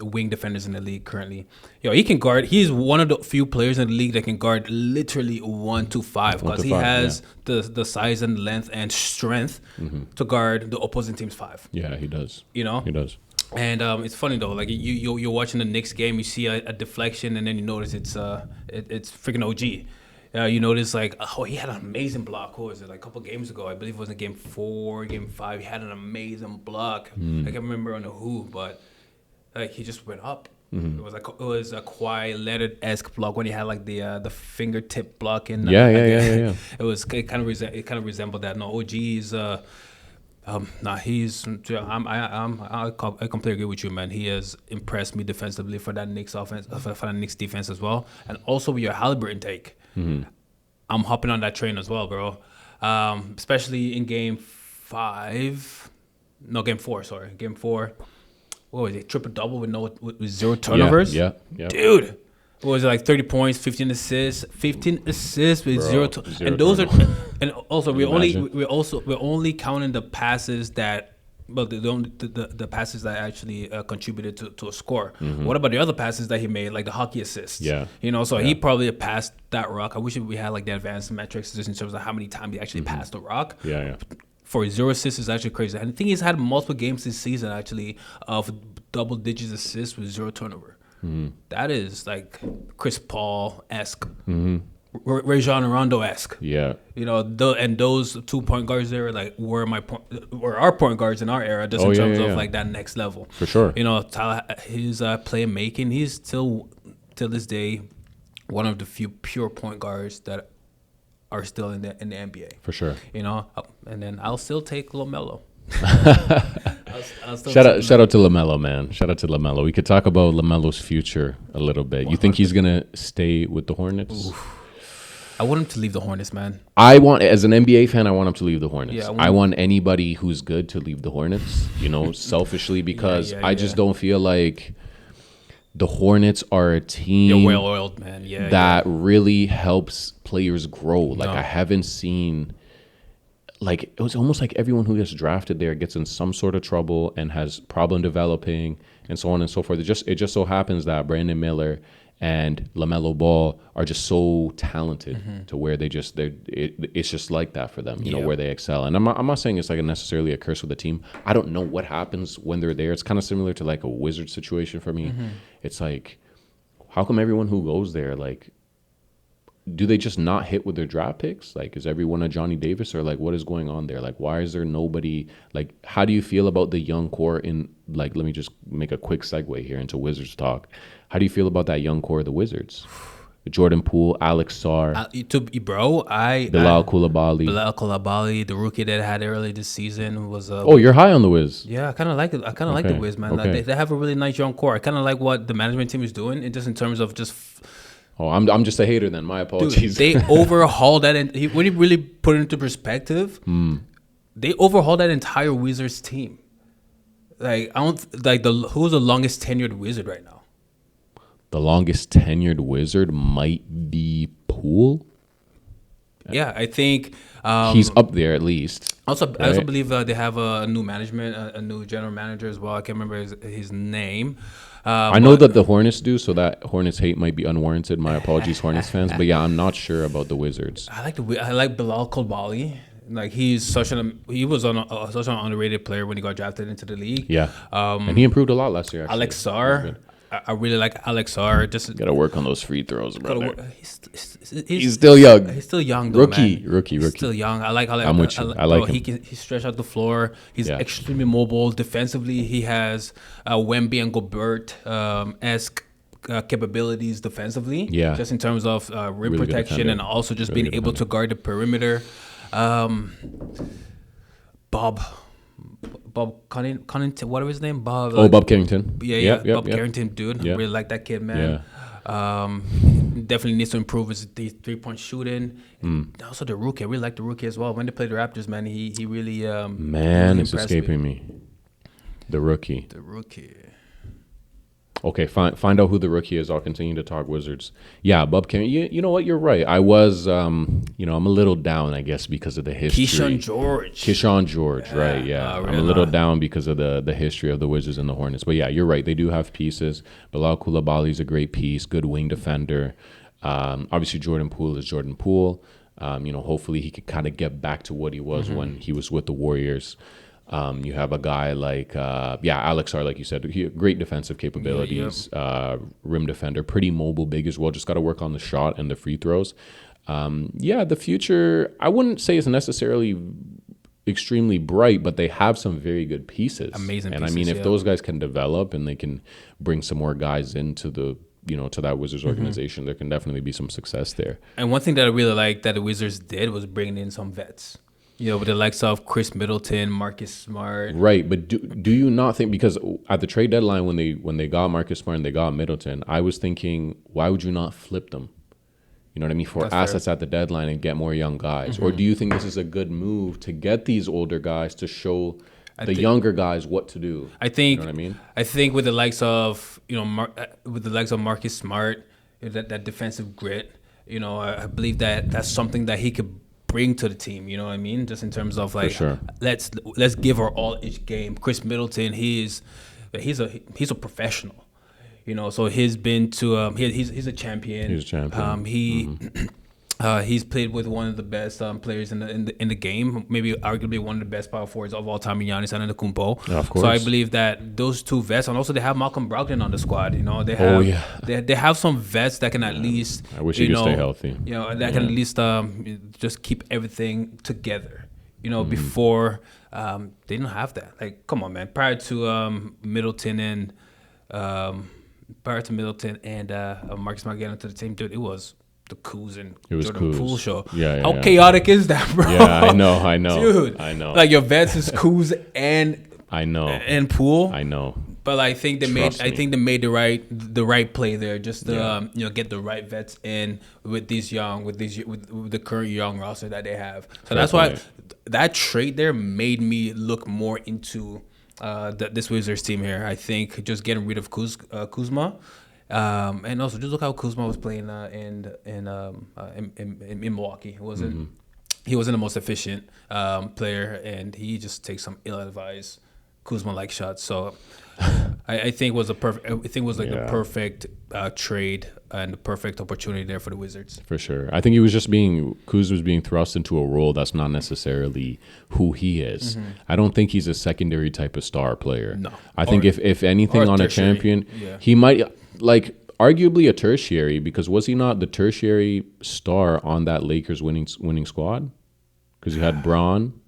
wing defenders in the league currently. He can guard. He's one of the few players in the league that can guard literally 1 to 5 because he has the size and length and strength to guard the opposing team's 5. Yeah, he does. He does. And it's funny though, like you're watching the Knicks game, you see a deflection, and then you notice it's freaking OG. You notice he had an amazing block. What was it? Like a couple games ago, I believe it was in game 4, game 5. He had an amazing block. I can't remember on who, but he just went up. It was a Kawhi Leonard-esque block when he had like the fingertip block in. Yeah. It kind of resembled that. No, OG is he's. I completely agree with you, man. He has impressed me defensively for that Knicks offense, for that Knicks defense as well, and also with your Haliburton take. I'm hopping on that train as well, bro. Especially in game 4. Sorry, game 4. What was it? Triple double with 0 turnovers. Yeah. Dude. What was it, like 30 points, 15 assists with 0 and those are and also we're only counting the passes that the passes that actually contributed to a score. What about the other passes that he made, like the hockey assists? He probably passed that rock. I wish we had like the advanced metrics just in terms of how many times he actually passed the rock. For 0 assists is actually crazy. And I think he's had multiple games this season actually of double digits assists with 0 turnover. That is like Chris Paul-esque, Rajon Rondo-esque. Yeah. And those 2 point guards there were our point guards in our era, just in terms of like that next level. For sure. Tyler, his playmaking, he's still till this day one of the few pure point guards that are still in the NBA. For sure. And then I'll still take LaMelo. Shout out to LaMelo, man. Shout out to LaMelo. We could talk about LaMelo's future a little bit. 100%. You think he's gonna stay with the Hornets? Oof. I want him to leave the Hornets, man. As an NBA fan, I want him to leave the Hornets. Yeah, I want anybody who's good to leave the Hornets. Selfishly, because I just don't feel like the Hornets are a team. You're well oiled, man. That really helps players grow. I haven't seen. It was almost like everyone who gets drafted there gets in some sort of trouble and has problem developing and so on and so forth. It just so happens that Brandon Miller and LaMelo Ball are just so talented to where it's just like that for them, where they excel. And I'm not saying it's necessarily a curse with the team. I don't know what happens when they're there. It's kind of similar to like a Wizard situation for me. It's like, how come everyone who goes there, do they just not hit with their draft picks? Is everyone a Johnny Davis, or what is going on there? Why is there nobody? How do you feel about the young core in let me just make a quick segue here into Wizards talk. How do you feel about that young core of the Wizards? Jordan Poole, Alex Sarr, Bilal Coulibaly, the rookie that I had early this season was. You're high on the Wiz. Yeah, I kind of like it. I kind of like the Wiz, man. Okay. They have a really nice young core. I kind of like what the management team is doing, and just in terms of just. Oh, I'm just a hater then. My apologies. Dude, they overhauled that, and when you really put it into perspective, they overhauled that entire Wizards team. Who's the longest tenured Wizard right now? The longest tenured Wizard might be Poole. Yeah, I think he's up there at least. I also believe they have a new management, a new general manager as well. I can't remember his name. I know that the Hornets do, so that Hornets hate might be unwarranted. My apologies, Hornets fans. But yeah, I'm not sure about the Wizards. I like Bilal Coulibaly. He's such an underrated player when he got drafted into the league. Yeah, and he improved a lot last year. Actually. Alex Sarr. I really like Alex Sarr. Just gotta work on those free throws, brother. He's still young. He's still young, though, rookie. He's still young. I'm with you. I like him. He stretch out the floor. He's extremely mobile. Defensively, he has Wemby and Gobert esque capabilities defensively. Yeah. Just in terms of rim really protection and also just being able to guard the perimeter. Bob Connaughton, what was his name? Bob Carrington. Bob Carrington, dude. I really like that kid, man. Yeah. Definitely needs to improve his 3-point shooting. Also the rookie, I really like the rookie as well. When they played the Raptors, man, he really man, it's escaping me. The rookie. Okay, find out who the rookie is. I'll continue to talk Wizards. Yeah, Bub King. You know what? You're right. I was, I'm a little down, I guess, because of the history. Keyshawn George, right? Yeah, I'm a little down because of the history of the Wizards and the Hornets. But yeah, you're right. They do have pieces. Bilal Coulibaly's a great piece, good wing defender. Obviously, Jordan Poole is Jordan Poole. Hopefully he could kind of get back to what he was when he was with the Warriors. You have a guy like, Alex R, like you said, great defensive capabilities, rim defender, pretty mobile, big as well. Just got to work on the shot and the free throws. The future, I wouldn't say is necessarily extremely bright, but they have some very good pieces. Amazing and pieces, I mean, if those guys can develop and they can bring some more guys into the to that Wizards organization, there can definitely be some success there. And one thing that I really like that the Wizards did was bringing in some vets. With the likes of Chris Middleton, Marcus Smart. Right, but do you not think, because at the trade deadline when they got Marcus Smart and they got Middleton, I was thinking, why would you not flip them? You know what I mean? For That's assets fair. At the deadline and get more young guys. Or do you think this is a good move to get these older guys to show younger guys what to do? I think. You know what I mean? I think with the likes of Marcus Smart, that defensive grit. I believe that that's something that he could bring to the team, you know what I mean? Just in terms of like, sure. let's give her all each game. Chris Middleton, he's a professional, So he's been to he's a champion. He's a champion. He's played with one of the best players in the game, maybe arguably one of the best power forwards of all time, Giannis Antetokounmpo. Yeah, of course. So I believe that those two vets, and also they have Malcolm Brogdon on the squad. They have they have some vets that can at least. I wish he could stay healthy. That can at least just keep everything together. Before they didn't have that. Like, come on, man. Prior to Middleton and Marcus Smart getting into the team, dude, it was the Kuz and Jordan Poole show. How chaotic is that, bro? Yeah, I know. Dude, I know. Like your vets is Kuz and Poole. I know. But I think they made the right play there, just to get the right vets in with the current young roster that they have. So that's why that trade there made me look more into this Wizards team here. I think just getting rid of Kuzma. And also just look how Kuzma was playing in Milwaukee. He wasn't the most efficient player, and he just takes some ill-advised Kuzma-like shots. So I think was the perfect trade and the perfect opportunity there for the Wizards. For sure. I think Kuz was being thrust into a role that's not necessarily who he is. I don't think he's a secondary type of star player. No. I think if anything on a champion, he might, like, arguably a tertiary, because was he not the tertiary star on that Lakers winning squad? Because you had Braun,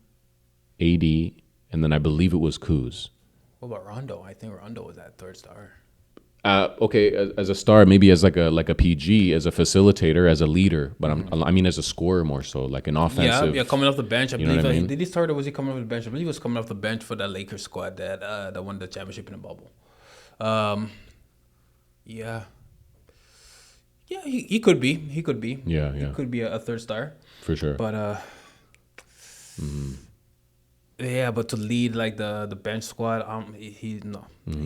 AD, and then I believe it was Kuz. What about Rondo? I think Rondo was that third star. Okay, as a star, maybe as like a PG, as a facilitator, as a leader, but I mean as a scorer more so, like an offensive. Yeah, coming off the bench. I believe I mean? Did he start or was he coming off the bench? I believe he was coming off the bench for that Lakers squad that won the championship in the bubble. Yeah, he could be. He could be. Yeah. He could be a third star. For sure. But yeah, but to lead like the bench squad, he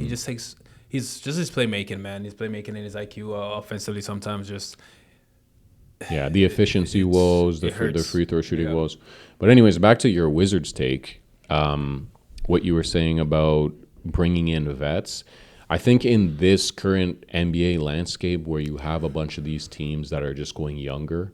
just takes. He's just his playmaking, man. His playmaking and his IQ offensively sometimes just. Yeah, the efficiency woes, the free throw shooting woes. But anyways, back to your Wizards take. What you were saying about bringing in vets. I think in this current NBA landscape where you have a bunch of these teams that are just going younger,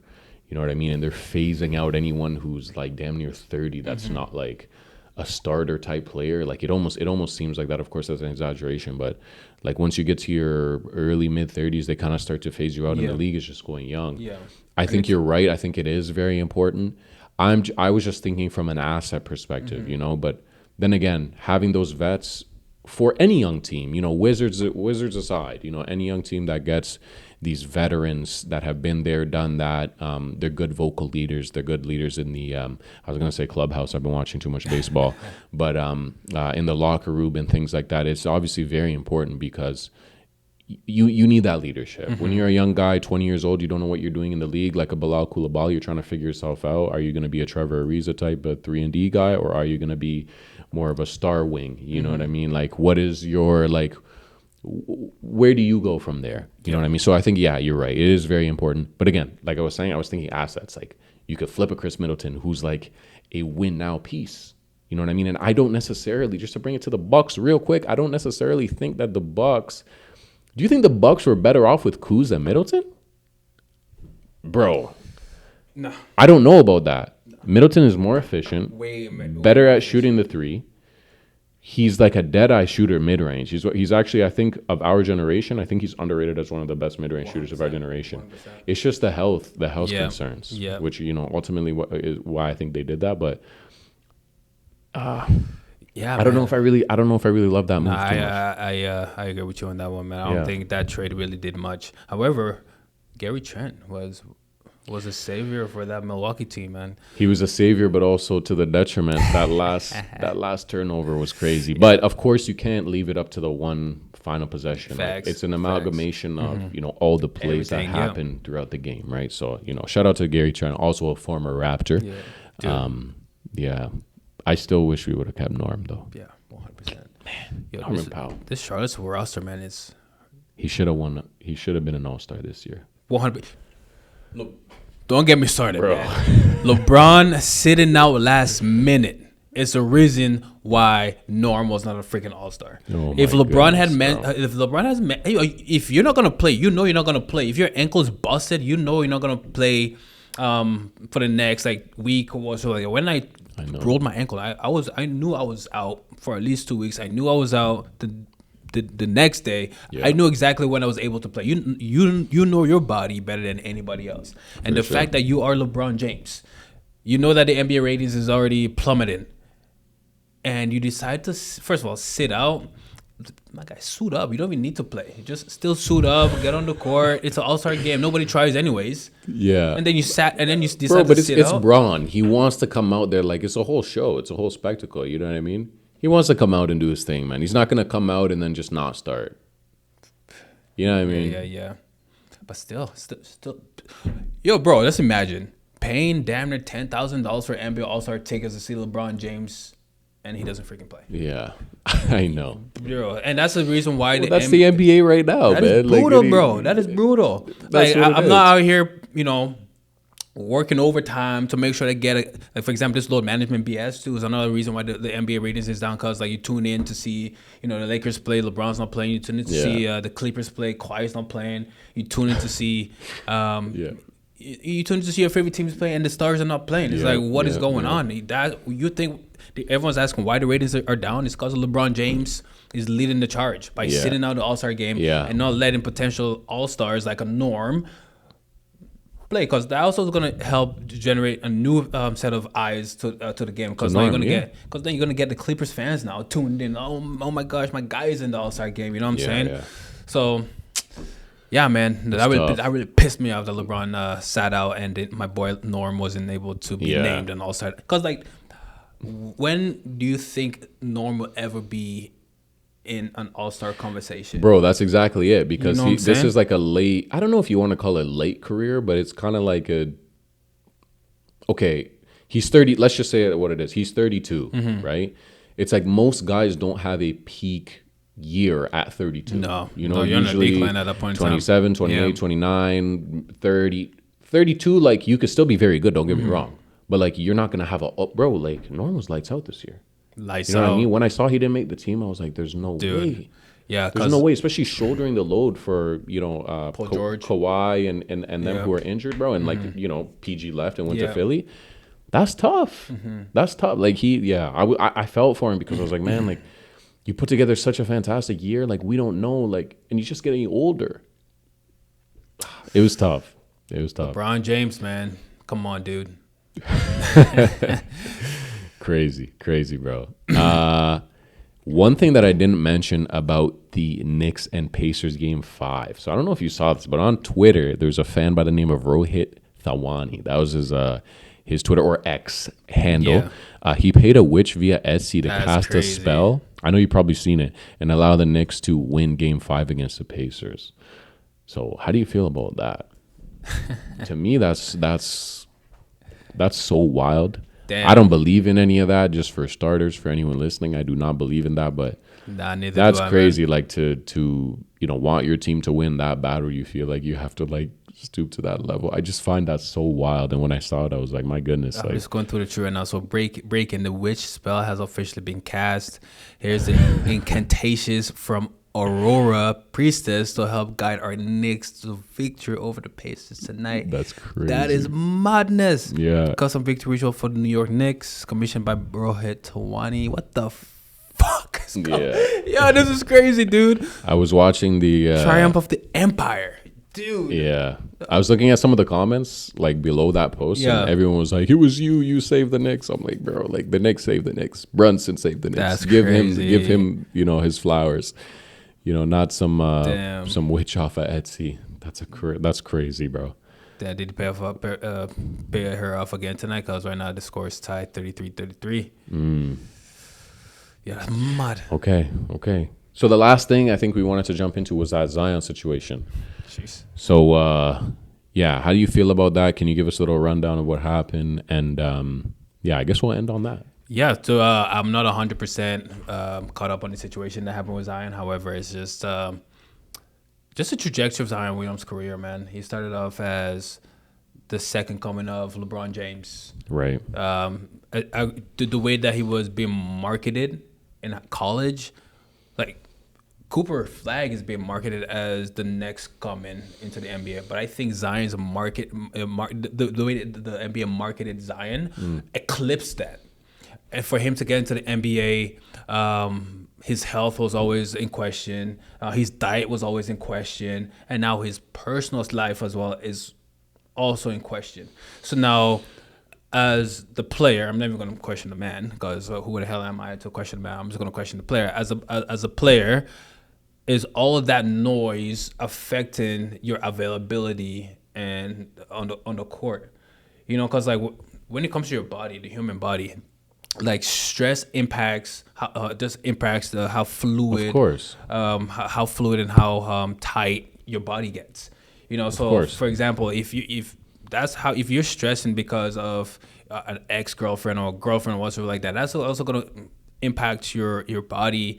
you know what I mean? And they're phasing out anyone who's like damn near 30 that's not like a starter type player. Like it almost seems like that. Of course, that's an exaggeration, but like once you get to your early mid 30s, they kind of start to phase you out and the league is just going young. Yeah. I think you're right. I think it is very important. I was just thinking from an asset perspective, but then again, having those vets for any young team, Wizards aside, any young team that gets these veterans that have been there, done that, they're good vocal leaders. They're good leaders in the, I was going to say clubhouse. I've been watching too much baseball, but in the locker room and things like that, it's obviously very important because you need that leadership. When you're a young guy, 20 years old, you don't know what you're doing in the league, like a Bilal Coulibaly, you're trying to figure yourself out. Are you going to be a Trevor Ariza type, a 3-and-D guy, or are you going to be more of a star wing? You know what I mean? Like, what is your, like, where do you go from there? You know what I mean? So I think, yeah, you're right. It is very important. But again, like I was saying, I was thinking assets. Like you could flip a Chris Middleton who's like a win now piece. You know what I mean? And I don't necessarily, just to bring it to the Bucks real quick, I don't necessarily think that the Bucks, do you think the Bucks were better off with Kuz than Middleton? Bro. No. I don't know about that. Middleton is more efficient, Way better at shooting the three. He's like a dead-eye shooter mid-range. He's actually, I think, of our generation, I think he's underrated as one of the best mid-range shooters of our generation. 100%. It's just the health concerns, which, ultimately is why I think they did that. But I don't know if I really love that move too much. I agree with you on that one, man. I don't think that trade really did much. However, Gary Trent was a savior for that Milwaukee team, man. He was a savior, but also to the detriment. That last turnover was crazy. But of course, you can't leave it up to the one final possession. Facts. It's an amalgamation of all the plays that happened throughout the game, right? So shout out to Gary Trent, also a former Raptor. I still wish we would have kept Norm though. Yeah, 100%. Man, Norman Powell. This Charlotte's roster, man, is. He should have won. He should have been an All-Star this year. 100. Look, don't get me started, bro. Man. LeBron sitting out last minute is the reason why Norm was not a freaking All-Star. If LeBron if you're not gonna play, you're not gonna play. If your ankle's busted, you're not gonna play for the next week or so. Like when I rolled my ankle, I knew I was out for at least 2 weeks. I knew I was out the next day. I knew exactly when I was able to play. You know your body better than anybody else. And the fact that you are LeBron James, you know that the NBA ratings is already plummeting, and you decide to first of all sit out. My guy, suit up. You don't even need to play. Just still suit up, get on the court. It's an all-star game. Nobody tries anyways. Yeah. And then you decide to sit out. It's Bron. He wants to come out there like it's a whole show. It's a whole spectacle. You know what I mean? He wants to come out and do his thing, man. He's not going to come out and then just not start. You know what I mean? Yeah. But still. Yo, bro, let's imagine paying damn near $10,000 for NBA All-Star tickets to see LeBron James, and he doesn't freaking play. Yeah, I know. Bro, and that's the reason why that's the NBA right now, man. That is brutal, bro. That is brutal. I'm not out here, working overtime to make sure they get for example, this load management BS too is another reason why the NBA ratings is down, because you tune in to see the Lakers play, LeBron's not playing, you tune in to see the Clippers play, Kawhi's not playing, you tune in to see you tune in to see your favorite teams play and the stars are not playing. It's what is going on? That you think everyone's asking why the ratings are down? It's because of LeBron James is leading the charge by sitting out the All-Star game and not letting potential All-Stars like a Norm play, because that also is going to help generate a new set of eyes to the game. Because then you're gonna get the Clippers fans now tuned in. Oh my gosh, my guy is in the All-Star game. You know what I'm saying? Yeah. So, yeah, man, that really pissed me off that LeBron sat out and my boy Norm wasn't able to be named an All-Star. Because when do you think Norm will ever be in an All-Star conversation? Bro, that's exactly it, because this is like a late, I don't know if you want to call it late career, but it's kind of like he's 30, let's just say what it is. He's 32, right? It's like most guys don't have a peak year at 32. No, you're usually in a decline at that point in time. 27, 28, 29, 30. 32, you could still be very good, don't get me wrong. But you're not going to have Norm was lights out this year. Lights out. You know out. what I mean? When I saw he didn't make the team, I was like, there's no way. Yeah, there's no way, especially shouldering the load for, Paul George, Kawhi and them who are injured, bro. And PG left and went to Philly. That's tough. That's tough. I felt for him because I was like, man, you put together such a fantastic year. We don't know, and he's just getting older. It was tough. LeBron James, man. Come on, dude. Crazy, bro. One thing that I didn't mention about the Knicks and Pacers game 5. So I don't know if you saw this, but on Twitter, there's a fan by the name of Rohit Thawani. That was his Twitter or X handle. Yeah. He paid a witch via Etsy to cast a spell. I know you've probably seen it, and allow the Knicks to win game 5 against the Pacers. So how do you feel about that? To me, that's so wild. Damn. I don't believe in any of that. Just for starters, for anyone listening, I do not believe in that. But Nah, neither That's do I, crazy. man. Like to want your team to win that bad, where you feel like you have to like stoop to that level. I just find that so wild. And when I saw it, I was like, my goodness, I'm like just going through the tree right now. So breaking the witch spell has officially been cast. Here's the incantations from Aurora Priestess to help guide our Knicks to victory over the Pacers tonight. that's crazy. That is madness. Yeah. Custom victory ritual for the New York Knicks, commissioned by Rohit Tawani. What the fuck is going? Yeah. Yo, this is crazy, dude. I was watching the Triumph of the Empire, dude. Yeah. I was looking at some of the comments like below that post, Yeah. and everyone was like, "It was you saved the Knicks." I'm like, bro, like the Knicks saved the Knicks. Brunson saved the Knicks. That's give crazy. him, his flowers. Not some Damn. some witch off of Etsy. That's crazy, bro. Did he pay her off again tonight? Because right now the score is tied 33-33. Yeah, that's mad. Okay. So the last thing I think we wanted to jump into was that Zion situation. Jeez. So how do you feel about that? Can you give us a little rundown of what happened? And I guess we'll end on that. Yeah, so I'm not 100% caught up on the situation that happened with Zion. However, it's just a trajectory of Zion Williams' career, man. He started off as the second coming of LeBron James. Right. The way that he was being marketed in college, like Cooper Flag is being marketed as the next coming into the NBA, but I think Zion's the way that the NBA marketed Zion eclipsed that. And for him to get into the NBA, his health was always in question. His diet was always in question. And now his personal life as well is also in question. So now, as the player, I'm never going to question the man, because who the hell am I to question the man? I'm just going to question the player. As a player, is all of that noise affecting your availability and on the court? Because like when it comes to your body, the human body, like stress impacts how fluid, Of course. how fluid and how tight your body gets. So for example, if you're stressing because of an ex-girlfriend or girlfriend or whatever like that, that's also going to impact your body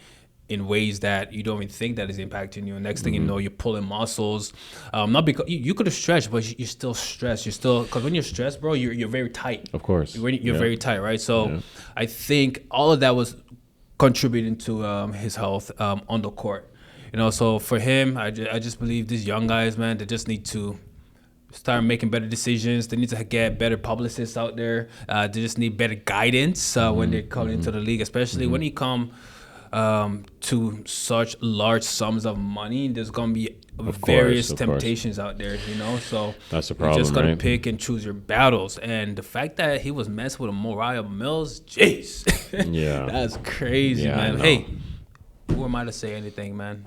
in ways that you don't even think that is impacting you. Next thing you know, you're pulling muscles. Not because you could have stretched, but you're still stressed. You're still, because when you're stressed, bro, you're very tight. Of course. You're very tight, right? So I think all of that was contributing to his health on the court. So for him, I just believe these young guys, man, they just need to start making better decisions. They need to get better publicists out there. They just need better guidance when they come into the league, especially when you come to such large sums of money. There's gonna be various temptations out there, So that's the problem. You just gotta right? pick and choose your battles. And the fact that he was messing with a Mariah Mills, jeez, Yeah, that's crazy, Yeah, man. I know. Hey, who am I to say anything, man?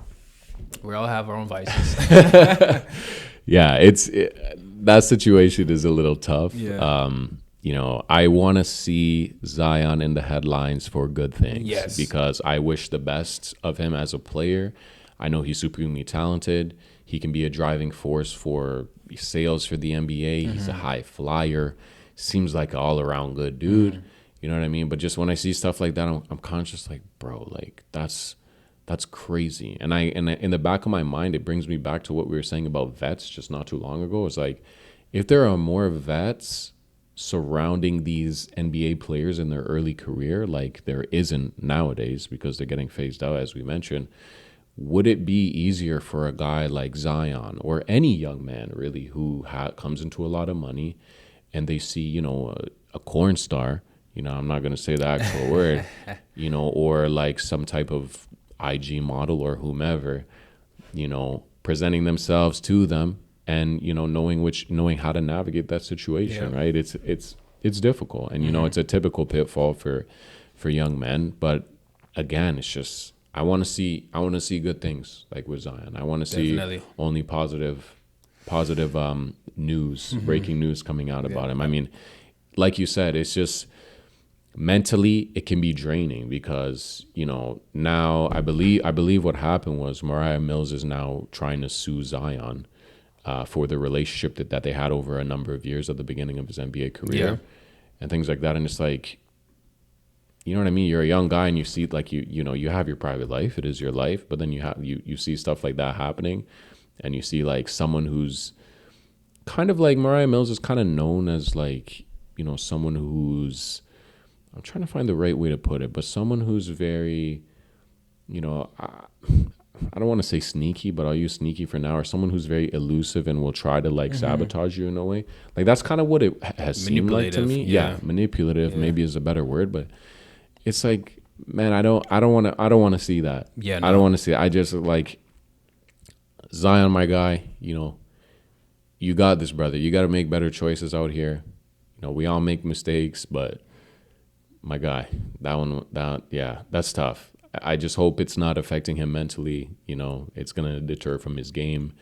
We all have our own vices. Yeah, that situation is a little tough. Yeah. I want to see Zion in the headlines for good things. Yes. Because I wish the best of him as a player. I know he's supremely talented. He can be a driving force for sales for the NBA. He's a high flyer. Seems like an all-around good dude. You know what I mean? But just when I see stuff like that, I'm conscious like, bro, like that's crazy. And in the back of my mind, it brings me back to what we were saying about vets just not too long ago. It's like, if there are more vets surrounding these NBA players in their early career, like there isn't nowadays because they're getting phased out, as we mentioned, would it be easier for a guy like Zion or any young man really who comes into a lot of money and they see, a corn star, I'm not going to say the actual word, or like some type of IG model or whomever, presenting themselves to them and, knowing how to navigate that situation, right? It's difficult. And, it's a typical pitfall for young men. But again, it's just, I want to see good things like with Zion. I want to see only positive news, breaking news coming out about him. I mean, like you said, it's just mentally it can be draining because, now I believe what happened was Mariah Mills is now trying to sue Zion for the relationship that they had over a number of years at the beginning of his NBA career and things like that. And it's like, you know what I mean? You're a young guy and you see like you have your private life. It is your life, but then you see stuff like that happening, and you see like someone who's kind of like Mariah Mills is kind of known as like, someone who's, I'm trying to find the right way to put it, but someone who's very, I don't want to say sneaky, but I'll use sneaky for now, or someone who's very elusive and will try to like sabotage you in a way. Like that's kind of what it has seemed like to me. Yeah, manipulative maybe is a better word, but it's like, man, I don't want to see that. Yeah, I don't want to see that. I just like Zion, my guy. You got this, brother. You got to make better choices out here. We all make mistakes, but my guy, that's tough. I just hope it's not affecting him mentally. It's gonna deter from his game,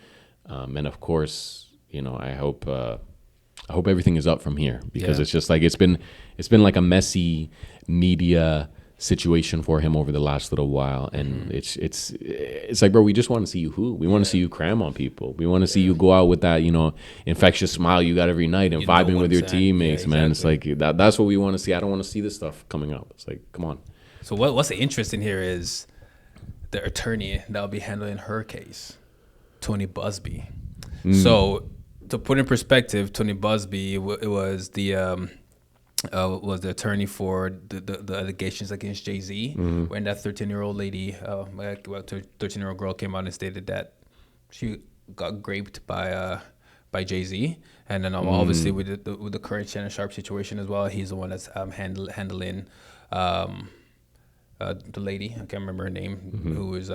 and of course, I hope everything is up from here, because it's just like it's been like a messy media situation for him over the last little while, and it's like, bro, we just want to see you hoop. We want to see you cram on people. We want to see you go out with that infectious smile you got every night and vibing with your teammates, man. It's like that's what we want to see. I don't want to see this stuff coming up. It's like, come on. So what's interesting here is the attorney that'll be handling her case, Tony Busby. So to put in perspective, Tony Busby was the attorney for the allegations against Jay-Z, when that 13-year-old lady, 13-year-old girl came out and stated that she got raped by Jay-Z. And then obviously with the current Shannon Sharpe situation as well, he's the one that's handling the lady, I can't remember her name, who is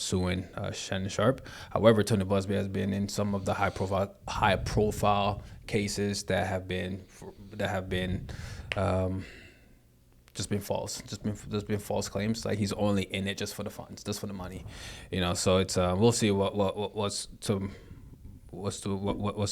suing Shannon Sharpe. However, Tony Busby has been in some of the high profile cases that have been just been false, just been false claims. Like he's only in it just for the funds, just for the money, So it's we'll see what's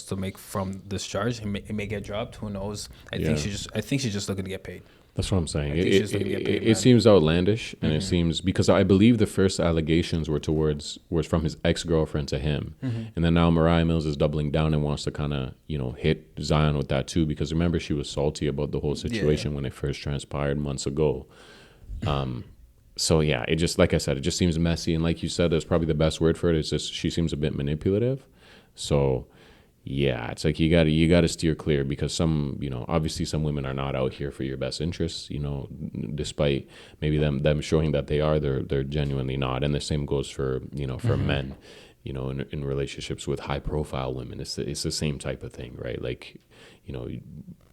to make from this charge. He may get dropped. Who knows? I think she's just looking to get paid. That's what I'm saying. It seems outlandish, and it seems, because I believe the first allegations was from his ex-girlfriend to him, and then now Mariah Mills is doubling down and wants to kind of hit Zion with that too, because remember, she was salty about the whole situation when it first transpired months ago. So yeah, it just, like I said, it just seems messy, and like you said, that's probably the best word for it. It's just she seems a bit manipulative. So yeah, it's like you gotta steer clear, because some, obviously some women are not out here for your best interests, despite maybe them showing that they're genuinely not. And the same goes for, for men, in relationships with high profile women. It's the same type of thing, right? Like,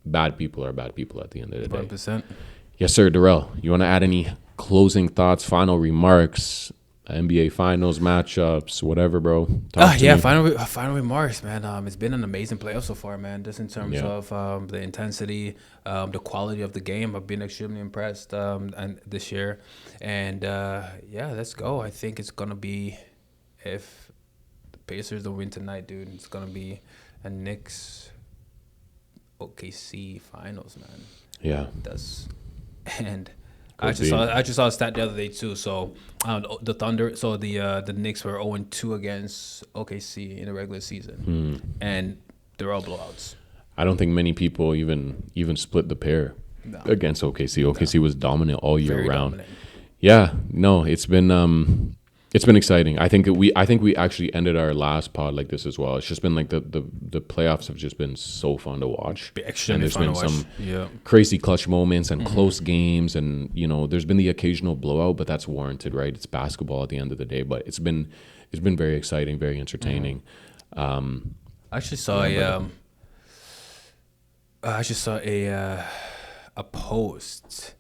bad people are bad people at the end of the day. 100%. Yes, sir. Darrell, you want to add any closing thoughts, final remarks? NBA Finals matchups, whatever, bro. Final remarks, man. It's been an amazing playoff so far, man. Just in terms of the intensity, the quality of the game. I've been extremely impressed and this year, and let's go. I think it's gonna be, if the Pacers don't win tonight, dude, it's gonna be a Knicks OKC Finals, man. Yeah, I just saw a stat the other day too. So the Thunder, so the Knicks were 0-2 against OKC in the regular season, and they're all blowouts. I don't think many people even split the pair against OKC. OKC was dominant all year round. Dominant. Yeah, no, it's been exciting. I think we actually ended our last pod like this as well. It's just been like the playoffs have just been so fun to watch. Extremely and there's fun been to watch. some crazy clutch moments and close games, and there's been the occasional blowout, but that's warranted, right? It's basketball at the end of the day, but it's been very exciting, very entertaining. I actually saw a post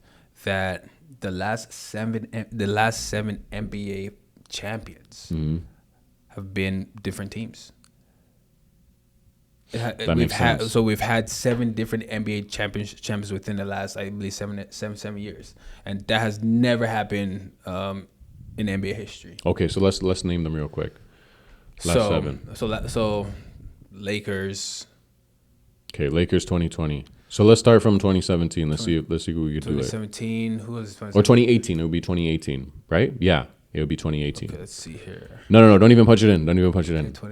that the last seven NBA champions have been different teams. Makes sense. So we've had 7 different NBA champions within the last, I believe, seven years, and that has never happened in NBA history. Okay, so let's name them real quick. Last 7. So Lakers. Okay, Lakers 2020. So let's start from 2017. Let's see who we could do it. 2017. Who was 2017? Or 2018. It would be 2018, right? Yeah, it would be 2018. Okay, let's see here. No. Don't even punch it in.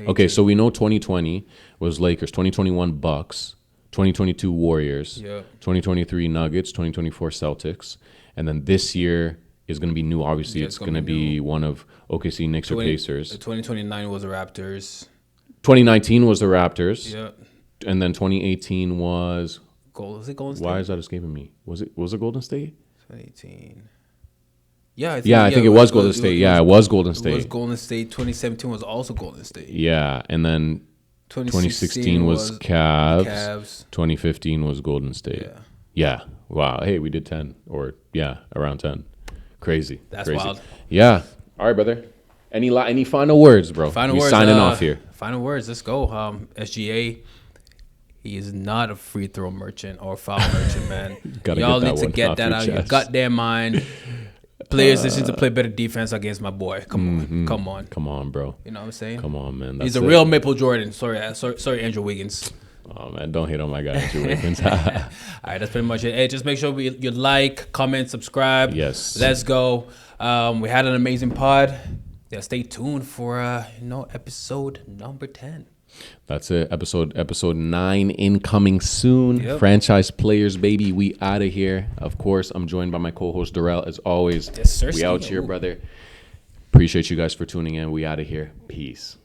Okay, so we know 2020 was Lakers. 2021 Bucks. 2022 Warriors, Yeah. 2023 Nuggets, 2024 Celtics, and then this year is going to be new. Obviously, Yeah, it's going to be one of OKC, Knicks, or Pacers. 2029 was the Raptors. 2019 was the Raptors, Yeah. and then 2018 was. Was it Golden State? Why is that escaping me? Was it Golden State? 2018. Yeah, I think it was Golden State. Yeah, it was Golden State. It was Golden State. 2017 was also Golden State. Yeah, and then 2016 was Cavs. 2015 was Golden State. Yeah. Wow. Hey, we did 10, or around 10. Crazy. That's Crazy. wild. Yeah. All right, brother. Any final words, bro? Final We're words. signing off here. Final words. Let's go. SGA. He is not a free throw merchant or foul merchant, man. Y'all need to get that out of your goddamn mind. Players listen to play better defense against my boy. Come on, bro. You know what I'm saying? Come on, man. He's a real Maple Jordan. Sorry, Andrew Wiggins. Oh man, don't hate on my guy Andrew Wiggins. All right, that's pretty much it. Hey, just make sure you like, comment, subscribe. Yes. Let's go. We had an amazing pod. Yeah, stay tuned for episode number 10. That's it. Episode 9 incoming soon. Yep. Franchise players, baby. We out of here. Of course, I'm joined by my co-host Darrell as always. Yes, sir. We out here, brother. Appreciate you guys for tuning in. We out of here. Peace.